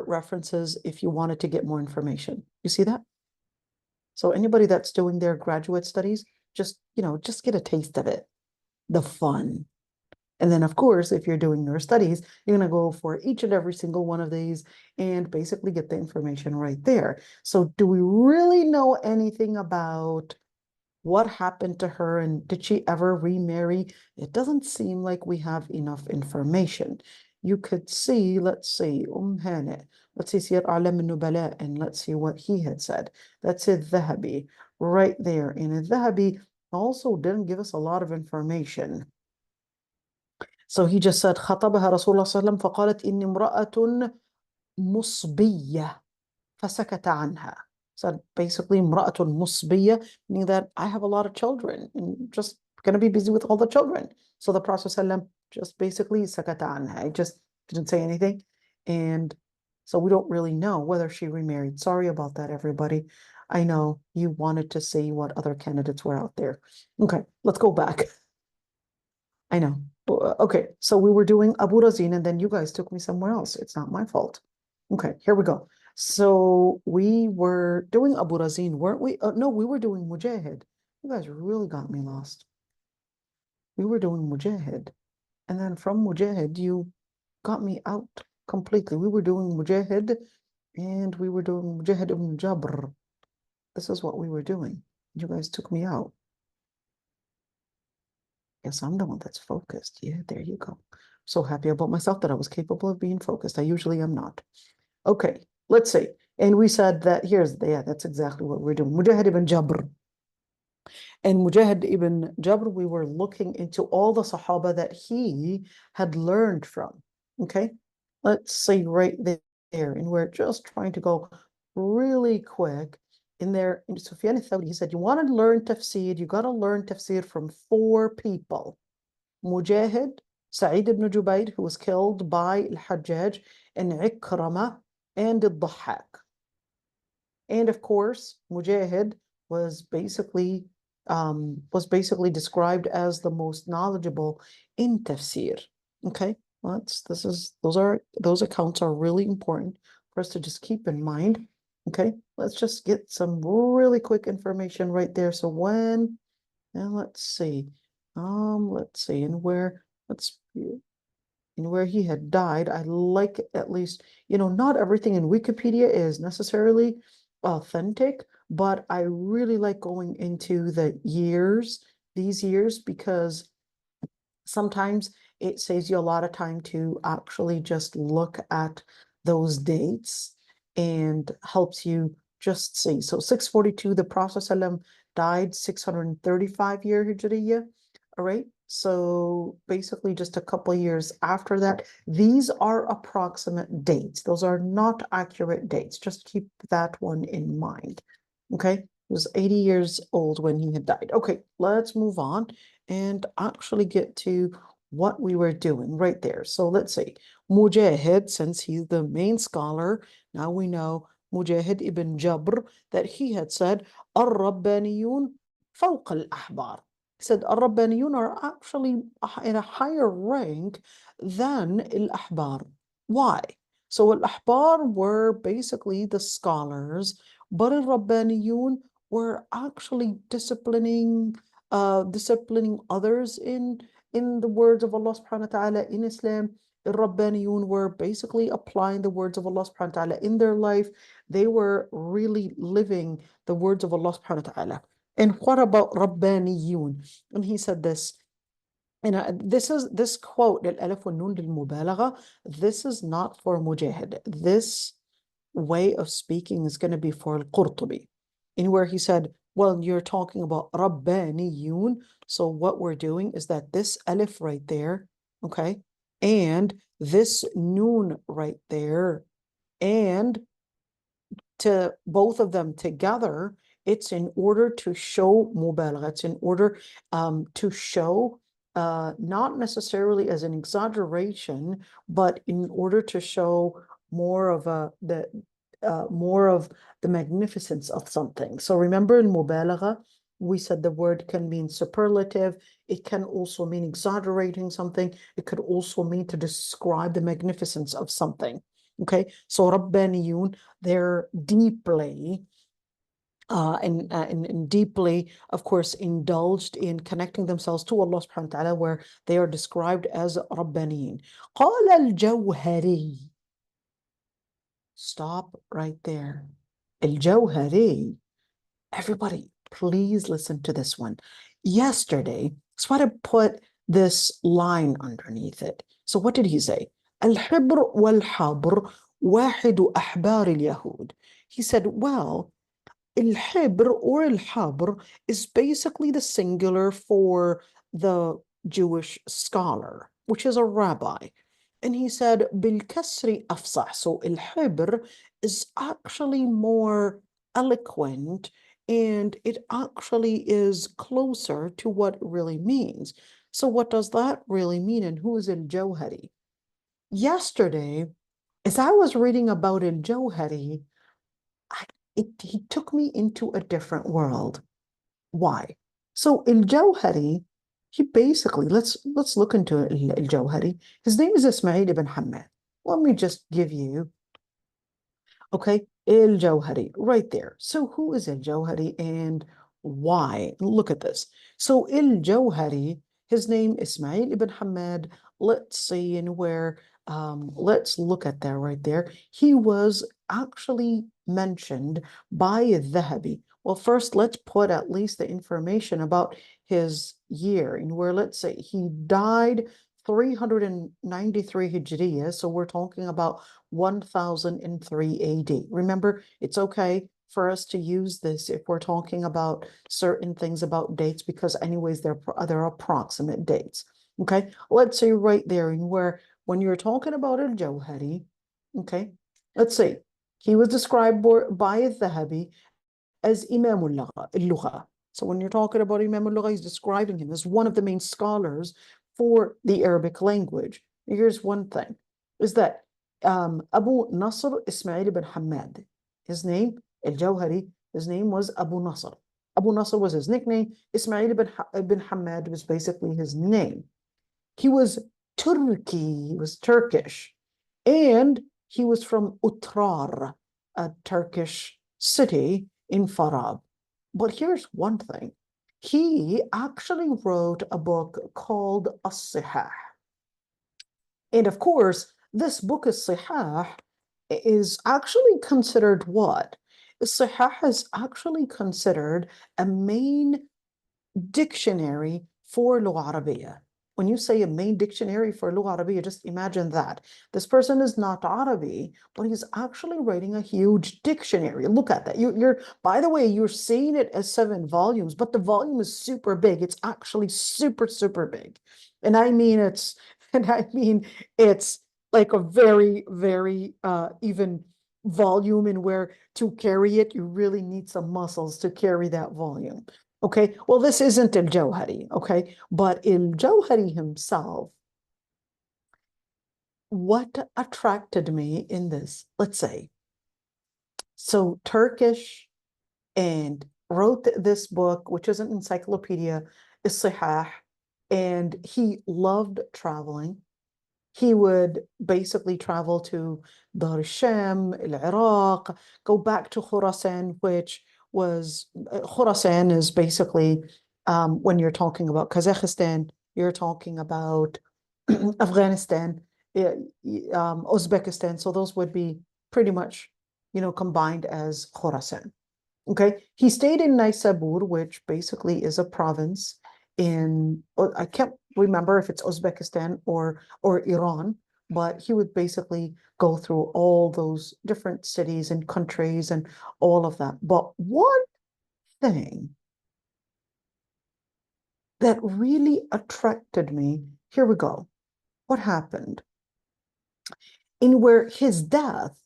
references if you wanted to get more information. You see that? So anybody that's doing their graduate studies, just get a taste of it, the fun. And then, of course, if you're doing your studies, you're going to go for each and every single one of these and basically get the information right there. So do we really know anything about what happened to her and did she ever remarry? It doesn't seem like we have enough information. You could see, let's see, Hane. Let's see Siyar A'lam al-Nubala, and let's see what he had said. That's al-Dhahabi right there. And al-Dhahabi also didn't give us a lot of information. So he just said, خطبها رسول الله صلى الله عليه وسلم فقالت إني امرأة مصبية فسكت عنها. So basically, امرأة مصبية, meaning that I have a lot of children and just going to be busy with all the children. So the Prophet ﷺ just basically سكت عنها. He just didn't say anything. And so we don't really know whether she remarried. Sorry about that, everybody. I know you wanted to see what other candidates were out there. Okay, let's go back. I know. Okay, so we were doing Abu Razin and then you guys took me somewhere else. It's not my fault. Okay, here we go. So we were doing Abu Razin, weren't we? No, we were doing Mujahid. You guys really got me lost. We were doing Mujahid. And then from Mujahid, you got me out completely. We were doing Mujahid and we were doing Mujahid ibn Jabr. This is what we were doing. You guys took me out. Yes, I'm the one that's focused. Yeah, there you go. So happy about myself that I was capable of being focused. I usually am not. Okay, let's see. And we said that that's exactly what we're doing. Mujahid ibn Jabr. And Mujahid ibn Jabr, we were looking into all the Sahaba that he had learned from. Okay, let's see right there. And we're just trying to go really quick. In there, in Sufyan al-Thawri, he said, you want to learn tafsir, you got to learn tafsir from 4 people. Mujahid, Sa'id ibn Jubayr, who was killed by al-Hajjaj, and Ikramah, and al-Dhahhak. And of course, Mujahid was basically described as the most knowledgeable in tafsir. Okay, those accounts are really important for us to just keep in mind. Okay, let's just get some really quick information right there. So let's see, and where he had died. I like at least, not everything in Wikipedia is necessarily authentic, but I really like going into these years, because sometimes it saves you a lot of time to actually just look at those dates and helps you just see. So 642, the Prophet ﷺ died 635 year Hijriya. All right. So basically just a couple of years after that. These are approximate dates. Those are not accurate dates. Just keep that one in mind. Okay. He was 80 years old when he had died. Okay, let's move on and actually get to what we were doing right there. So let's see. Mujahid, since he's the main scholar, now we know Mujahid ibn Jabr, that he had said, Ar-Rabbaniyun fawq al-Ahbar. He said, Ar-Rabbaniyun are actually in a higher rank than al-Ahbar. Why? So al-Ahbar were basically the scholars, but al-Rabbaniyun were actually disciplining others in the words of Allah subhanahu wa ta'ala in Islam. The Rabbaniyun were basically applying the words of Allah subhanahu wa ta'ala in their life. They were really living the words of Allah subhanahu wa ta'ala. And what about Rabbaniyun? And he said this, and this quote, al-alif wa nun lil-mubalagha, this is not for Mujahid. This way of speaking is going to be for al-Qurtubi, in where he said, well, you're talking about Rabbaniyun. So what we're doing is that this alif right there, okay, and this noon right there, and to both of them together, it's in order to show mubalagha. It's in order to show, not necessarily as an exaggeration, but in order to show more of more of the magnificence of something. So remember in mubalagha, we said the word can mean superlative. It can also mean exaggerating something. It could also mean to describe the magnificence of something. Okay, so Rabbaniyun, they're deeply and deeply, of course, indulged in connecting themselves to Allah subhanahu wa ta'ala, where they are described as Rabbaniyin. قال الجوهري. Stop right there. الجوهري. Everybody, please listen to this one. Yesterday, Swati put this line underneath it. So what did he say? الحبر والحبر واحد أحبار اليهود. He said, well, الحبر or الحبر is basically the singular for the Jewish scholar, which is a rabbi. And he said, بالكسر أفصح. So الحبر is actually more eloquent, and it actually is closer to what it really means. So what does that really mean, and who is al-Jawhari? Yesterday, as I was reading about al-Jawhari, he took me into a different world. Why? So al-Jawhari, he basically, let's look into al-Jawhari. His name is Ismail ibn Hamad. Let me just give you, okay, al-Jawhari right there. So who is al-Jawhari and why? Look at this. So al-Jawhari, his name Ismail ibn Hamad. Let's see in where, let's look at that right there. He was actually mentioned by Dhahabi. Well, first, let's put at least the information about his year, in where, let's say, he died 393 Hijriya, so we're talking about 1003 AD. Remember, it's okay for us to use this if we're talking about certain things about dates, because anyways, they're approximate dates. Okay, let's say right there in where, when you're talking about al-Jawhari, okay, let's say he was described by Dhahabi as Imam al-Lugha. So when you're talking about Imam al-Lugha, he's describing him as one of the main scholars for the Arabic language. Here's one thing, is that Abu Nasr Ismail ibn Hamad, his name, al-Jawhari, his name was Abu Nasr. Abu Nasr was his nickname. Ismail ibn Hamad was basically his name. He was Turki, he was Turkish, and he was from Utrar, a Turkish city in Farab. But here's one thing. He actually wrote a book called As-Sahih. And of course, this book, As-Sahih, is actually considered what? As-Sahih is actually considered a main dictionary for Lugha Arabiya. When you say a main dictionary for Lugha Arabiya, just imagine that. This person is not Arabi, but he's actually writing a huge dictionary. Look at that. You're, by the way, you're seeing it as 7 volumes, but the volume is super big. It's actually super, super big. And I mean, it's like a very, very even volume, in where to carry it, you really need some muscles to carry that volume. Okay, well, this isn't al-Jawhari, okay? But al-Jawhari himself, what attracted me in this, let's say, so Turkish, and wrote this book, which is an encyclopedia, Sahih, and he loved traveling. He would basically travel to Dar al-Sham, Iraq, go back to Khurasan, which was, Khurasan is basically, when you're talking about Kazakhstan, you're talking about Afghanistan, Uzbekistan. So those would be pretty much, combined as Khurasan. Okay, he stayed in Naisabur, which basically is a province in, I can't remember if it's Uzbekistan or Iran, but he would basically go through all those different cities and countries and all of that. But one thing that really attracted me, here we go. What happened? In where his death,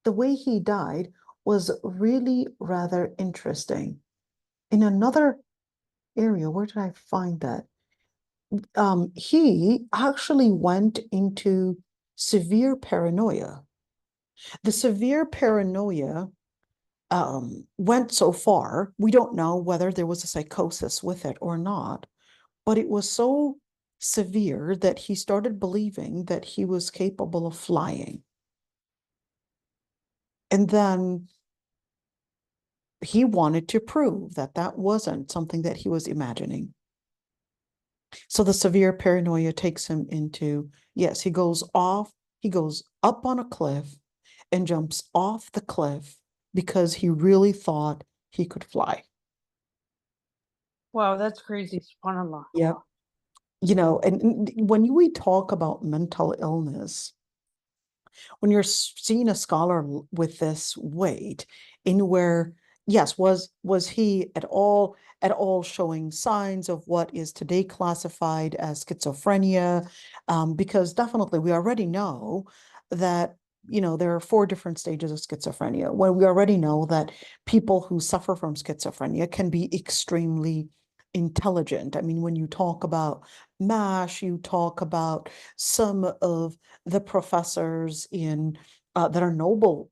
the way he died, was really rather interesting. In another area, where did I find that? He actually went into severe paranoia. The severe paranoia went so far, we don't know whether there was a psychosis with it or not, but it was so severe that he started believing that he was capable of flying. And then he wanted to prove that that wasn't something that he was imagining. So the severe paranoia takes him into, yes, he goes up on a cliff and jumps off the cliff because he really thought he could fly. Wow, that's crazy. SubhanAllah. Yeah. You know, and when we talk about mental illness, when you're seeing a scholar with this weight, in where, yes, was he at all showing signs of what is today classified as schizophrenia? Because definitely we already know that, you know, there are 4 different stages of schizophrenia. Well, we already know that people who suffer from schizophrenia can be extremely intelligent. I mean, when you talk about MASH, you talk about some of the professors in that are Nobel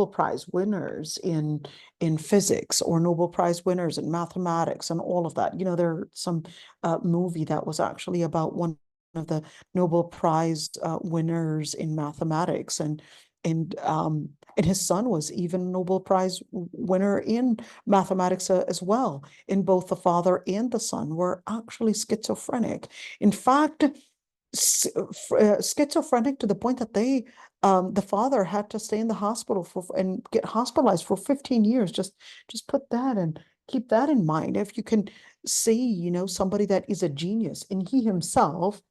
Prize winners in physics, or Nobel Prize winners in mathematics, and all of that. You know, there's some movie that was actually about one of the Nobel Prize winners in mathematics, and his son was even Nobel Prize winner in mathematics as well. And both the father and the son were actually schizophrenic. In fact, schizophrenic to the point that the father had to stay in the hospital and get hospitalized for 15 years. Just put that and keep that in mind. If you can see, you know, somebody that is a genius, and he himself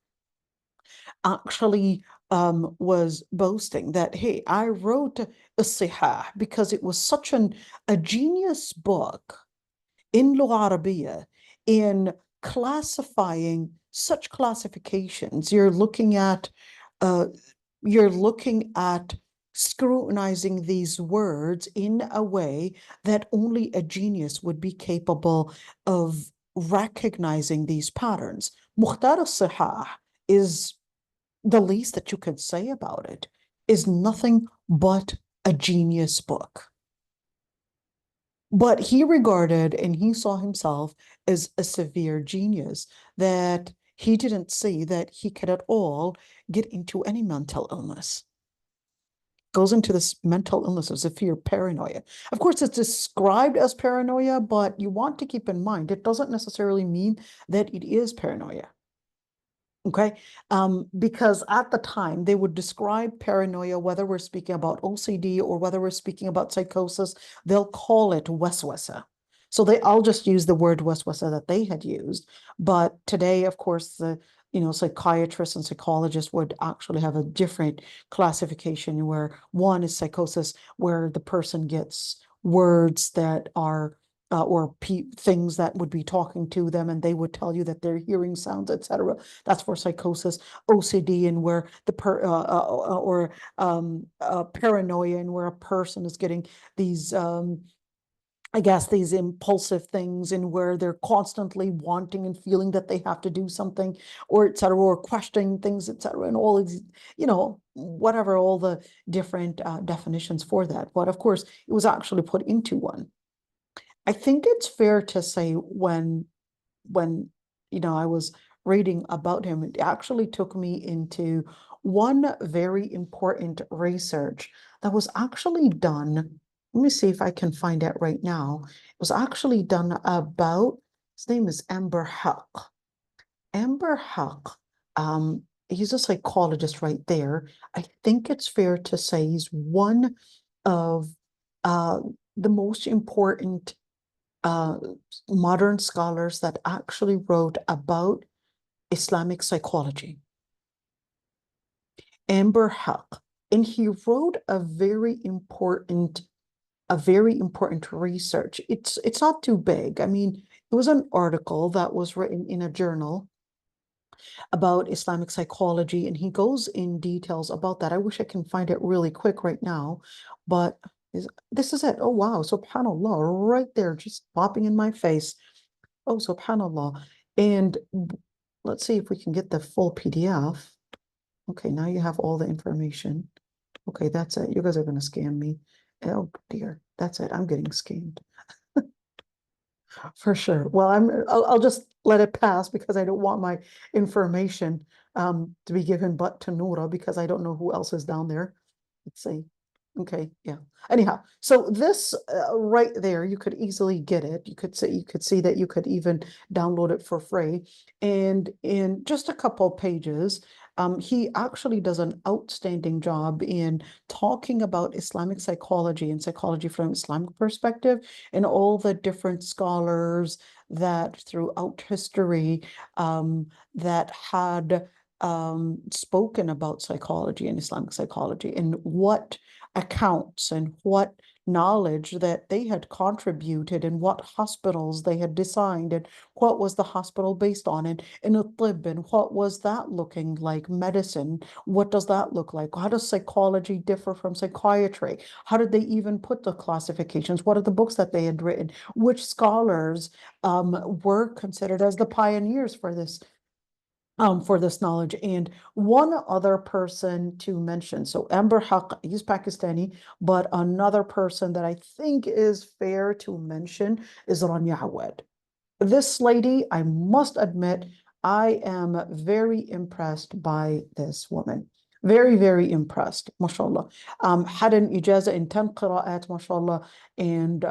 actually was boasting that, hey, I wrote a Sahih because it was such a genius book in Lugha Arabiya, in classifying such classifications. You're looking at scrutinizing these words in a way that only a genius would be capable of recognizing these patterns. Mukhtar al-Sihah is the least that you could say about it, is nothing but a genius book. But he regarded and he saw himself as a severe genius, that he didn't see that he could at all get into any mental illness. Goes into this mental illness of severe paranoia. Of course, it's described as paranoia, but you want to keep in mind, it doesn't necessarily mean that it is paranoia. Okay, because at the time they would describe paranoia, whether we're speaking about OCD or whether we're speaking about psychosis, they'll call it waswasa. So I'll just use the word waswasa that they had used. But today, of course, the psychiatrists and psychologists would actually have a different classification, where one is psychosis, where the person gets words that are or things that would be talking to them, and they would tell you that they're hearing sounds, etc. That's for psychosis. OCD, and where the paranoia, and where a person is getting these I guess these impulsive things, and where they're constantly wanting and feeling that they have to do something, or etc., or questioning things, etc., and all these, whatever, all the different definitions for that. But of course, it was actually put into one. I think it's fair to say when I was reading about him, it actually took me into one very important research that was actually done. Let me see if I can find it right now. It was actually done about, his name is Amber Huck. Amber Huck, he's a psychologist right there. I think it's fair to say he's one of the most important modern scholars that actually wrote about Islamic psychology. Amber Huck, and he wrote a very important research. It's not too big. I mean, it was an article that was written in a journal about Islamic psychology, and he goes in details about that. I wish I can find it really quick right now, but this is it. Oh, wow. SubhanAllah, right there, just popping in my face. Oh, SubhanAllah. And let's see if we can get the full PDF. Okay, now you have all the information. Okay, that's it. You guys are going to scam me. Oh dear, that's it. I'm getting scammed. For sure. Well, I'll just let it pass because I don't want my information to be given but to Noura because I don't know who else is down there. Let's see. Okay, yeah. Anyhow, so this right there, you could easily get it. You could see that you could even download it for free. And in just a couple pages, he actually does an outstanding job in talking about Islamic psychology and psychology from Islamic perspective and all the different scholars that throughout history that had spoken about psychology and Islamic psychology and what accounts and what knowledge that they had contributed and what hospitals they had designed and what was the hospital based on and in a tib and what was that looking like, medicine, what does that look like, how does psychology differ from psychiatry, how did they even put the classifications, what are the books that they had written, which scholars were considered as the pioneers for this knowledge. And one other person to mention, so Amber Haq, he's Pakistani, but another person that I think is fair to mention is Rania Awad. This lady, I must admit, I am very impressed by this woman. Very, very impressed, mashallah. Had an ijaza in 10 qira'at, mashallah, and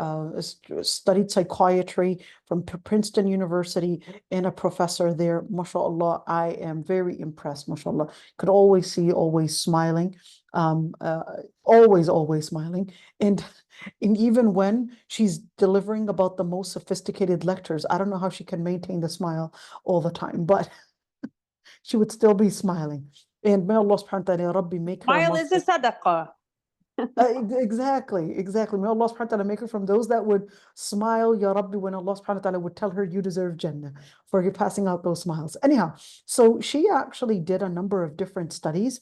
studied psychiatry from Princeton University and a professor there, mashallah. I am very impressed, mashallah. Could always see, always smiling, always smiling. And even when she's delivering about the most sophisticated lectures, I don't know how she can maintain the smile all the time, but she would still be smiling. And may Allah subhanahu wa ta'ala, Ya Rabbi, make her Smile is a sadaqah. exactly. May Allah subhanahu wa ta'ala make her from those that would smile, Ya Rabbi, when Allah subhanahu wa ta'ala would tell her you deserve Jannah for passing out those smiles. Anyhow, so she actually did a number of different studies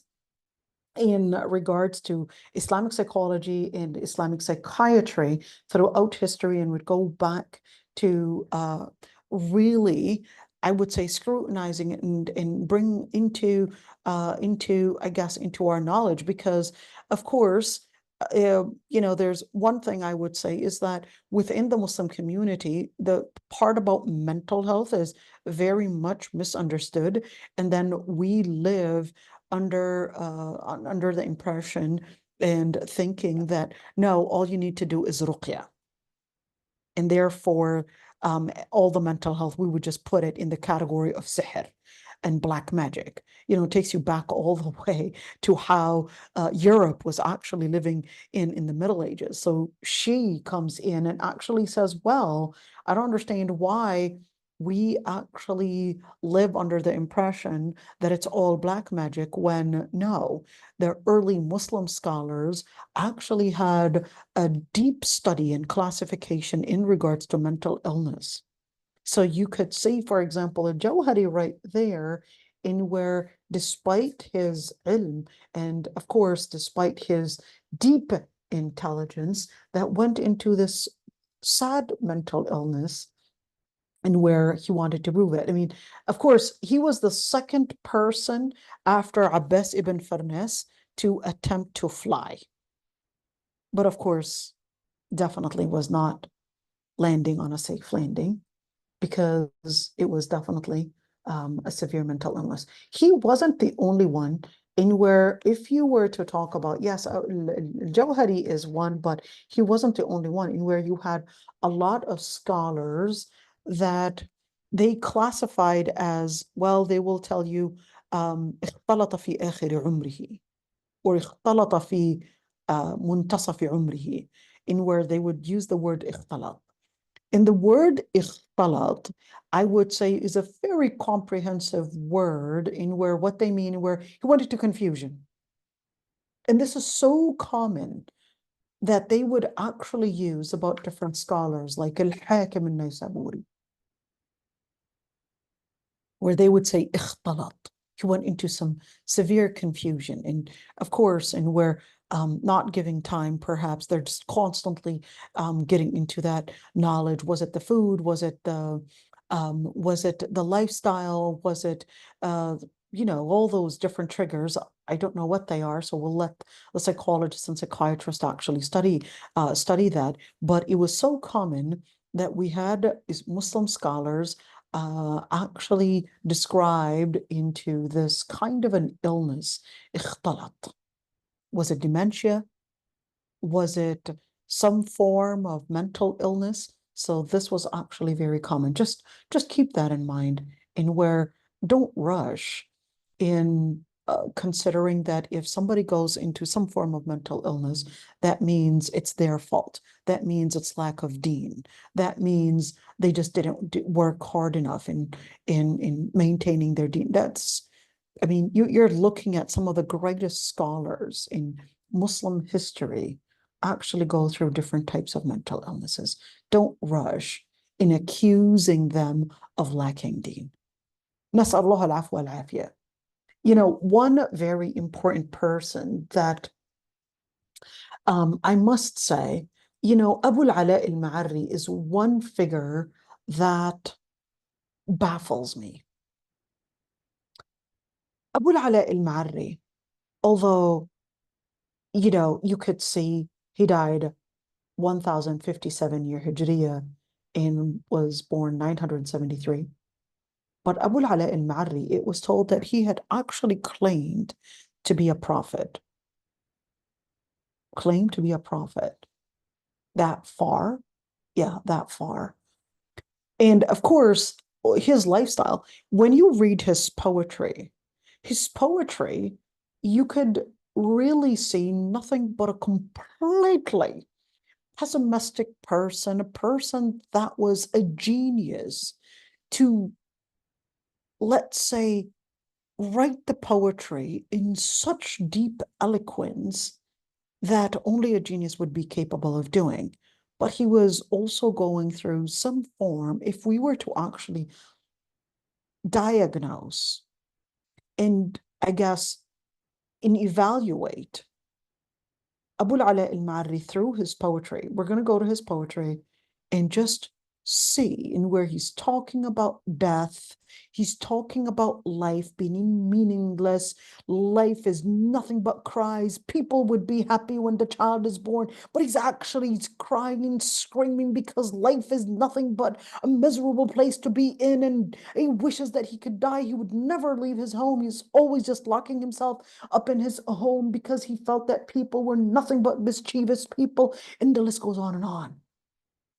in regards to Islamic psychology and Islamic psychiatry throughout history and would go back to really, I would say, scrutinizing it and bring into I guess, into our knowledge, because of course, there's one thing I would say is that within the Muslim community, the part about mental health is very much misunderstood. And then we live under the impression and thinking that no, all you need to do is ruqya. And therefore, all the mental health, we would just put it in the category of sihr and black magic. It takes you back all the way to how Europe was actually living in the Middle Ages. So she comes in and actually says, well, I don't understand why we actually live under the impression that it's all black magic, when no, the early Muslim scholars actually had a deep study and classification in regards to mental illness. So you could see, for example, a Jawhari right there, in where despite his ilm and of course despite his deep intelligence that went into this sad mental illness, and where he wanted to prove it. I mean, of course, he was the second person after Abbas ibn Farnas to attempt to fly. But of course, definitely was not landing on a safe landing, because it was definitely a severe mental illness. He wasn't the only one, in where if you were to talk about, yes, Jawhari is one, but he wasn't the only one, in where you had a lot of scholars that they classified as, well, they will tell you اختلط في آخر عمره or اختلط في منتصف عمره, in where they would use the word اختلط. And the word اختلط, I would say, is a very comprehensive word, in where what they mean, where he went into confusion. And this is so common that they would actually use about different scholars, like al-Hakim al-Naysaburi, where they would say اختلط. He went into some severe confusion. And of course, and where not giving time, perhaps they're just constantly getting into that knowledge. Was it the food? Was it the lifestyle? Was it all those different triggers. I don't know what they are, so we'll let the psychologists and psychiatrists actually study that. But it was so common that we had Muslim scholars actually described into this kind of an illness. اختلط. Was it dementia? Was it some form of mental illness? So this was actually very common. Just keep that in mind, in where don't rush in considering that if somebody goes into some form of mental illness, that means it's their fault. That means it's lack of deen. That means they just didn't work hard enough in maintaining their deen. I mean, you're looking at some of the greatest scholars in Muslim history actually go through different types of mental illnesses. Don't rush in accusing them of lacking deen. نسأل الله العفو والعافية. One very important person that I must say, Abu al-Ala al-Ma'arri is one figure that baffles me. Abu al-Ala al-Ma'arri, although, you could see he died 1057 year Hijriya and was born 973. But Abu al-Ala al-Ma'arri, it was told that he had actually claimed to be a prophet. Claimed to be a prophet. That far? Yeah, that far. And of course, his lifestyle, when you read his poetry, you could really see nothing but a completely pessimistic person, a person that was a genius to, let's say, write the poetry in such deep eloquence that only a genius would be capable of doing. But he was also going through some form, if we were to actually diagnose and, I guess, and evaluate Abu al-Ala al-Ma'arri through his poetry. We're going to go to his poetry and just see in where he's talking about death. He's talking about life being meaningless. Life is nothing but cries. People would be happy when the child is born, but he's crying and screaming because life is nothing but a miserable place to be in, and he wishes that he could die. He would never leave his home. He's always just locking himself up in his home because he felt that people were nothing but mischievous people, and the list goes on.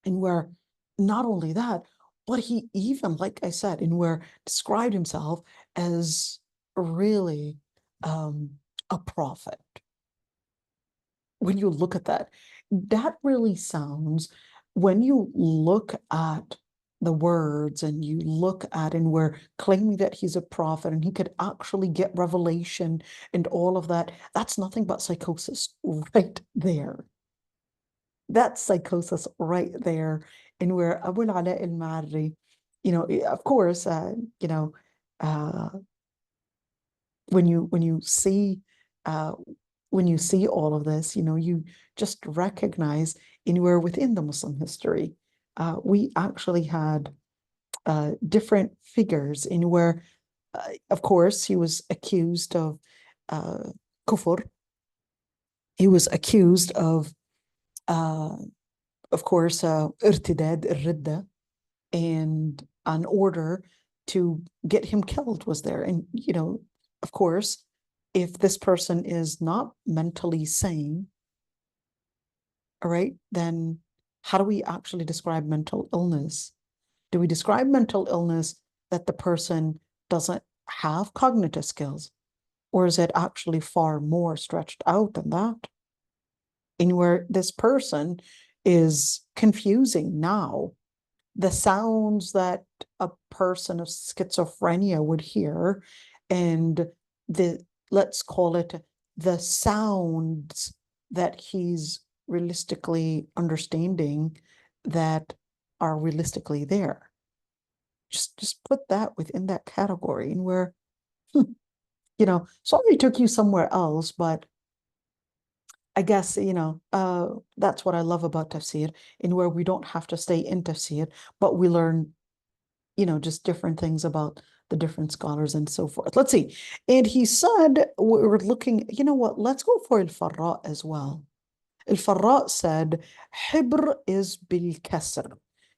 And where not only that, but he even, like I said, described himself as really a prophet. When you look at that really sounds, when you look at the words and you look at and we're claiming that he's a prophet and he could actually get revelation and all of that, that's nothing but psychosis right there. That's psychosis right there. And where Abu al-Ala al-Ma'arri, of course, when you see all of this, you just recognize anywhere within the Muslim history, we actually had different figures in where, of course, he was accused of kufr. He was accused of course, irtidad, ridda, and an order to get him killed was there. And, of course, if this person is not mentally sane, all right, then how do we actually describe mental illness? Do we describe mental illness that the person doesn't have cognitive skills? Or is it actually far more stretched out than that? In where this person is confusing now the sounds that a person of schizophrenia would hear, and let's call it the sounds that he's realistically understanding that are realistically there. Just put that within that category, and where, sorry I took you somewhere else, but I guess, that's what I love about tafsir, in where we don't have to stay in tafsir, but we learn, just different things about the different scholars and so forth. Let's see. And he said, we're looking, you know what, let's go for al-Farra as well. Al-Farra said, حبر is بالكسر.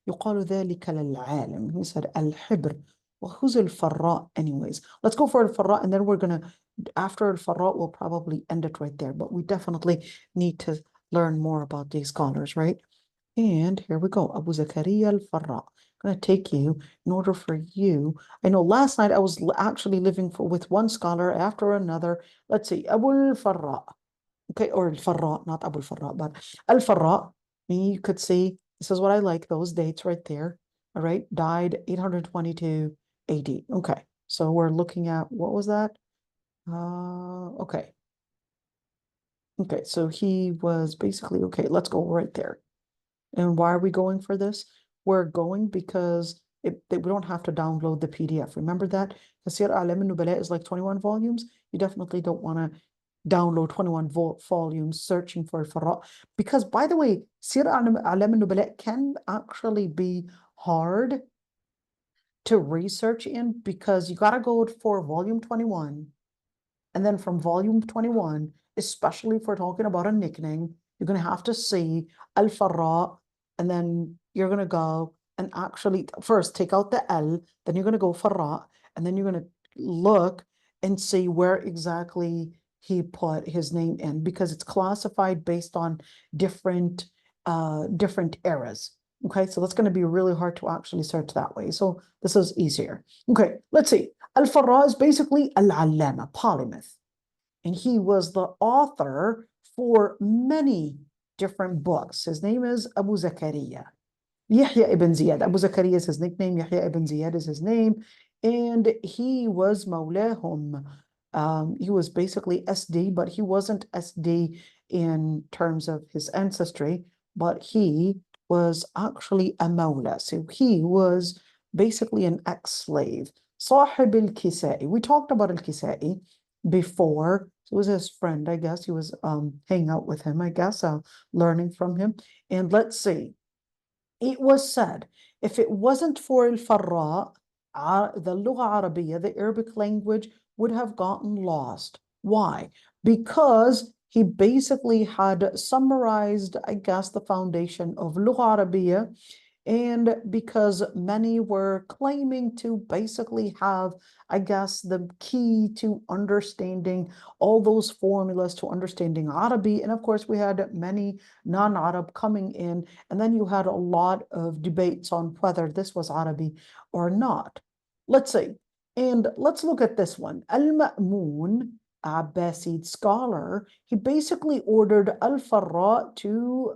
يقال ذلك للعالم. He said, al-Hibr. Well, who's al-Farra anyways? Let's go for al-Farra, and then we're going to, after al-Farra, we'll probably end it right there. But we definitely need to learn more about these scholars, right? And here we go. Abu Zakaria al-Farra. I'm going to take you in order for you. I know last night I was actually living with one scholar after another. Let's see. Abu al-Farra. Okay, or al-Farra, not Abu al-Farra, but al-Farra. You could see, this is what I like, those dates right there. All right, died 822 AD. Okay, so we're looking at, what was that? Okay. Okay, so he was basically, okay, let's go right there. And why are we going for this? We're going because we don't have to download the PDF. Remember that? Tafsir A'lam al-Nubala is like 21 volumes. You definitely don't want to download 21 volumes searching for Farra. Because, by the way, Surah A'lam al-Nubala can actually be hard to research in, because you got to go for volume 21. And then from volume 21, especially if we're talking about a nickname, you're going to have to see al-Farra, and then you're going to go and actually first take out the L, then you're going to go Farra, and then you're going to look and see where exactly he put his name in, because it's classified based on different eras. Okay, so that's going to be really hard to actually search that way. So this is easier. Okay, let's see. Al-Farra is basically al-Allama, polymath. And he was the author for many different books. His name is Abu Zakaria. Yahya ibn Ziyad. Abu Zakaria is his nickname. Yahya ibn Ziyad is his name. And he was Mawlahum. He was basically SD, but he wasn't SD in terms of his ancestry, but he was actually a Mawla. So he was basically an ex-slave. Sahib al-Kisai. We talked about al-Kisai before. So it was his friend, I guess. He was hanging out with him, I guess, learning from him. And let's see. It was said, if it wasn't for al-Farra, the Lugha Arabiya, the Arabic language, would have gotten lost. Why? Because he basically had summarized, I guess, the foundation of Lugha Arabiya, and because many were claiming to basically have, I guess, the key to understanding all those formulas to understanding Arabic. And of course, we had many non-Arab coming in, and then you had a lot of debates on whether this was Arabic or not. Let's see. And let's look at this one. Al-Ma'mun, Abbasid scholar, he basically ordered al-Farra to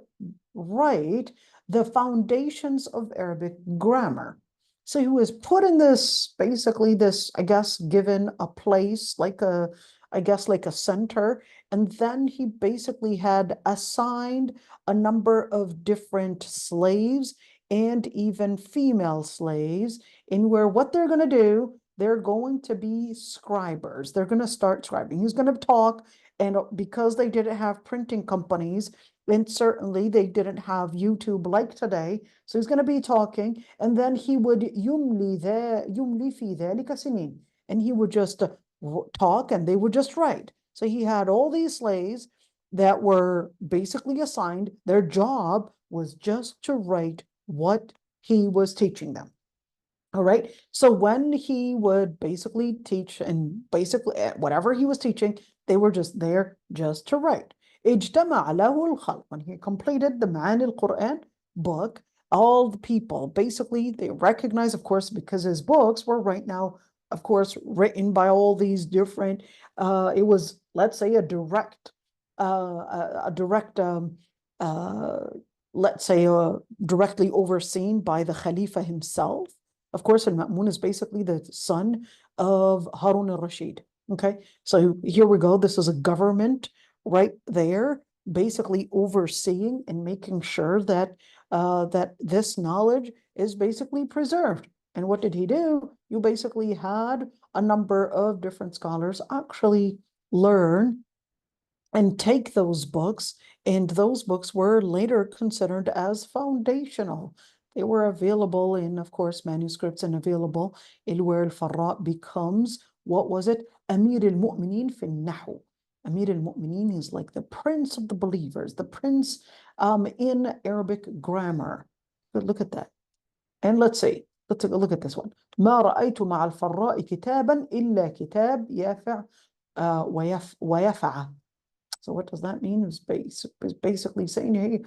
write the foundations of Arabic grammar. So he was put in this, basically this, I guess, given a place, like a, I guess, like a center. And then he basically had assigned a number of different slaves and even female slaves, in where what they're going to do, they're going to be scribers. They're going to start scribing. He's going to talk, and because they didn't have printing companies, and certainly they didn't have YouTube like today, so he's going to be talking, and then he would yumli fi dhalika sinin, and he would just talk, and they would just write. So he had all these slaves that were basically assigned. Their job was just to write what he was teaching them. All right. So when he would basically teach, and basically whatever he was teaching, they were just there just to write. اجتمع له الخلق. When he completed the Ma'ani al-Quran book, all the people, basically, they recognize, of course, because his books were right now, of course, written by all these different, it was, let's say, let's say, directly overseen by the Khalifa himself. Of course, al-Ma'mun is basically the son of Harun al-Rashid. Okay, so here we go. This is a government right there, basically overseeing and making sure that that this knowledge is basically preserved. And what did he do? You basically had a number of different scholars actually learn and take those books, and those books were later considered as foundational They were available in, of course, manuscripts and available where al-Farra becomes, what was it? Amir al-Mu'mineen fi al-Nahu. Amir al-Mu'mineen is like the prince of the believers, the prince in Arabic grammar. But look at that. And let's see, let's take a look at this one. ما رأيت مع الفراء كتابا إلا كتاب يافع ويفع. So what does that mean? It's basically saying, hey,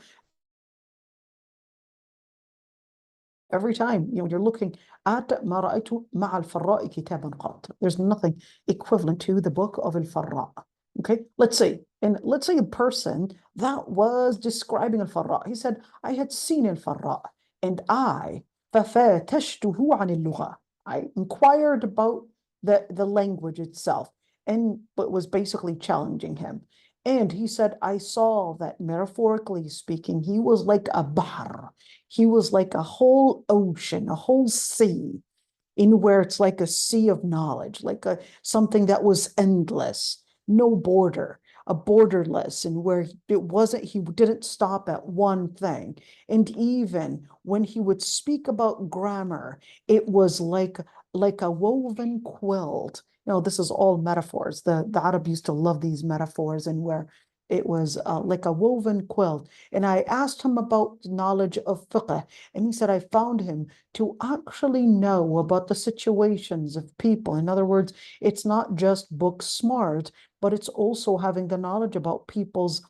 every time you're looking at ما رأيت مع الفراء كتابا قط. There's nothing equivalent to the book of al-Farra. Okay, let's say a person that was describing al-Farra. He said, I had seen al-Farra and I فَفَاتَشْتُهُ عَنِ اللُّغَةِ. I inquired about the language itself, but was basically challenging him. And he said, I saw that metaphorically speaking, he was like a bahr. He was like a whole ocean, a whole sea, in where it's like a sea of knowledge, like something that was endless, no border, a borderless, and where he didn't stop at one thing. And even when he would speak about grammar, it was like a woven quilt. This is all metaphors. The Arab used to love these metaphors, and where it was like a woven quilt. And I asked him about knowledge of fiqh, and he said, I found him to actually know about the situations of people. In other words, it's not just book smart, but it's also having the knowledge about people's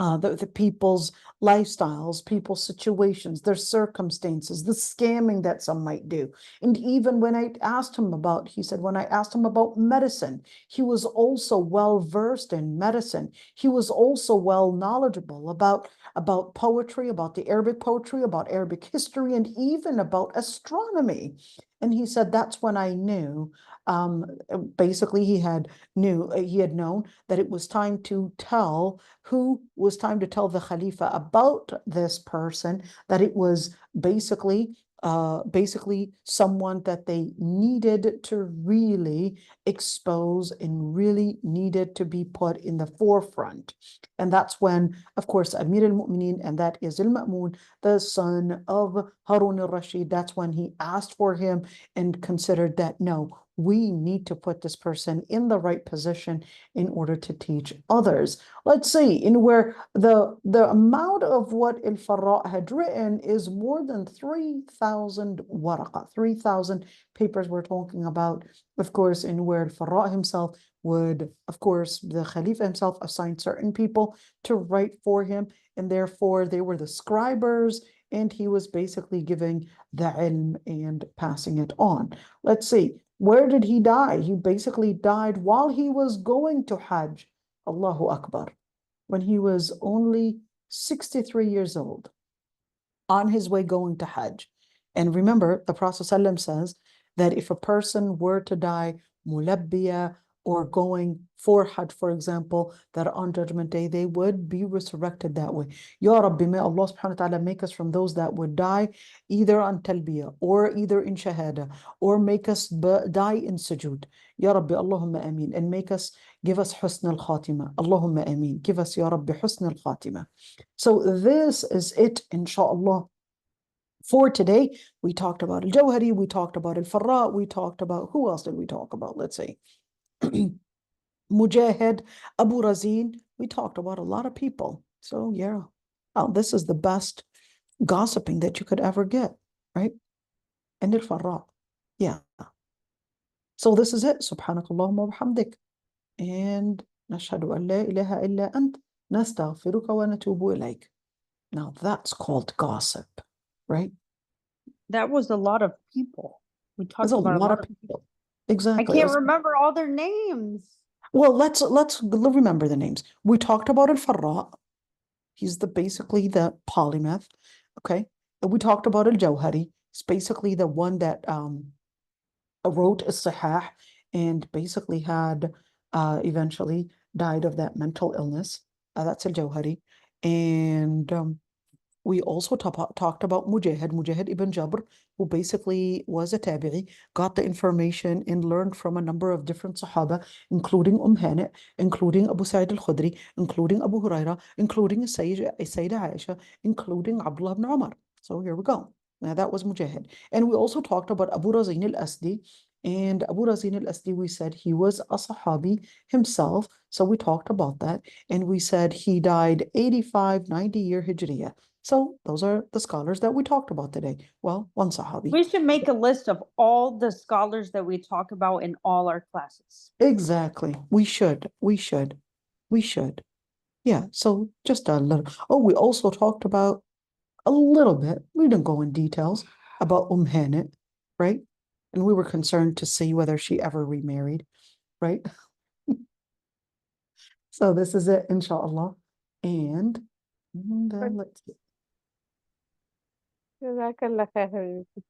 the people's lifestyles, people's situations, their circumstances, the scamming that some might do. And even when I asked him about, he said, when I asked him about medicine, he was also well versed in medicine. He was also well knowledgeable about poetry, about the Arabic poetry, about Arabic history, and even about astronomy. And he said, that's when I knew, basically he had known that it was time to tell the Khalifa about this person, that it was basically someone that they needed to really expose and really needed to be put in the forefront. And that's when, of course, Amir al-Mu'mineen, and that is al-Ma'mun, the son of Harun al-Rashid, that's when he asked for him and considered that, no, we need to put this person in the right position in order to teach others. Let's see, in where the amount of what al-Farra had written is more than 3,000 waraqah, 3,000 papers we're talking about, of course, in where al-Farra himself would, of course, the Khalifa himself assigned certain people to write for him, and therefore they were the scribers, and he was basically giving the ilm and passing it on. Let's see, where did he die? He basically died while he was going to Hajj. Allahu Akbar. When he was only 63 years old, on his way going to Hajj. And remember, the Prophet ﷺ says that if a person were to die mulabbiya, or going for Hajj, for example, that on Judgment Day, they would be resurrected that way. Ya Rabbi, may Allah subhanahu wa ta'ala make us from those that would die either on Talbiyah, or either in Shahada, or make us die in Sujood. Ya Rabbi, Allahumma ameen. And give us husn al-khatima. Allahumma ameen. Give us, Ya Rabbi, husn al-khatima. So this is it, inshallah. For today, we talked about al-Jawhari, we talked about al-Farra, we talked about, who else did we talk about? Let's see. Mujahid, Abu Razin, we talked about a lot of people. So yeah, this is the best gossiping that you could ever get, right? And al-Farra, yeah. So this is it. Subhanakallahumma wa bihamdik. And nashhadu an la ilaha illa ant, nastaghfiruka wa natubu ilayk. Now that's called gossip, right? That was a lot of people. We talked There's a about lot of people. Exactly. I can't remember all their names. Well, let's remember the names. We talked about al-Farra. He's basically the polymath. Okay. And we talked about al-Jawhari. It's basically the one that wrote Sahih and basically had eventually died of that mental illness. That's al-Jawhari. And we also talked about Mujahid ibn Jabr, who basically was a tabi'i, got the information and learned from a number of different Sahaba, including Hani, including Abu Sa'id al-Khudri, including Abu Huraira, including Sayyidah Aysha, including Abdullah ibn Umar. So here we go. Now that was Mujahid. And we also talked about Abu Razin al-Asdi. And Abu Razin al-Asdi, we said he was a Sahabi himself. So we talked about that. And we said he died 85, 90-year Hijriya. So those are the scholars that we talked about today. Well, one Sahabi. We should make a list of all the scholars that we talk about in all our classes. Exactly. We should. We should. We should. Yeah. So just a little. Oh, we also talked about a little bit. We didn't go in details about Hanit, right? And we were concerned to see whether she ever remarried, right? So this is it, inshallah. And let's see. جزاك الله خير حبيبتي.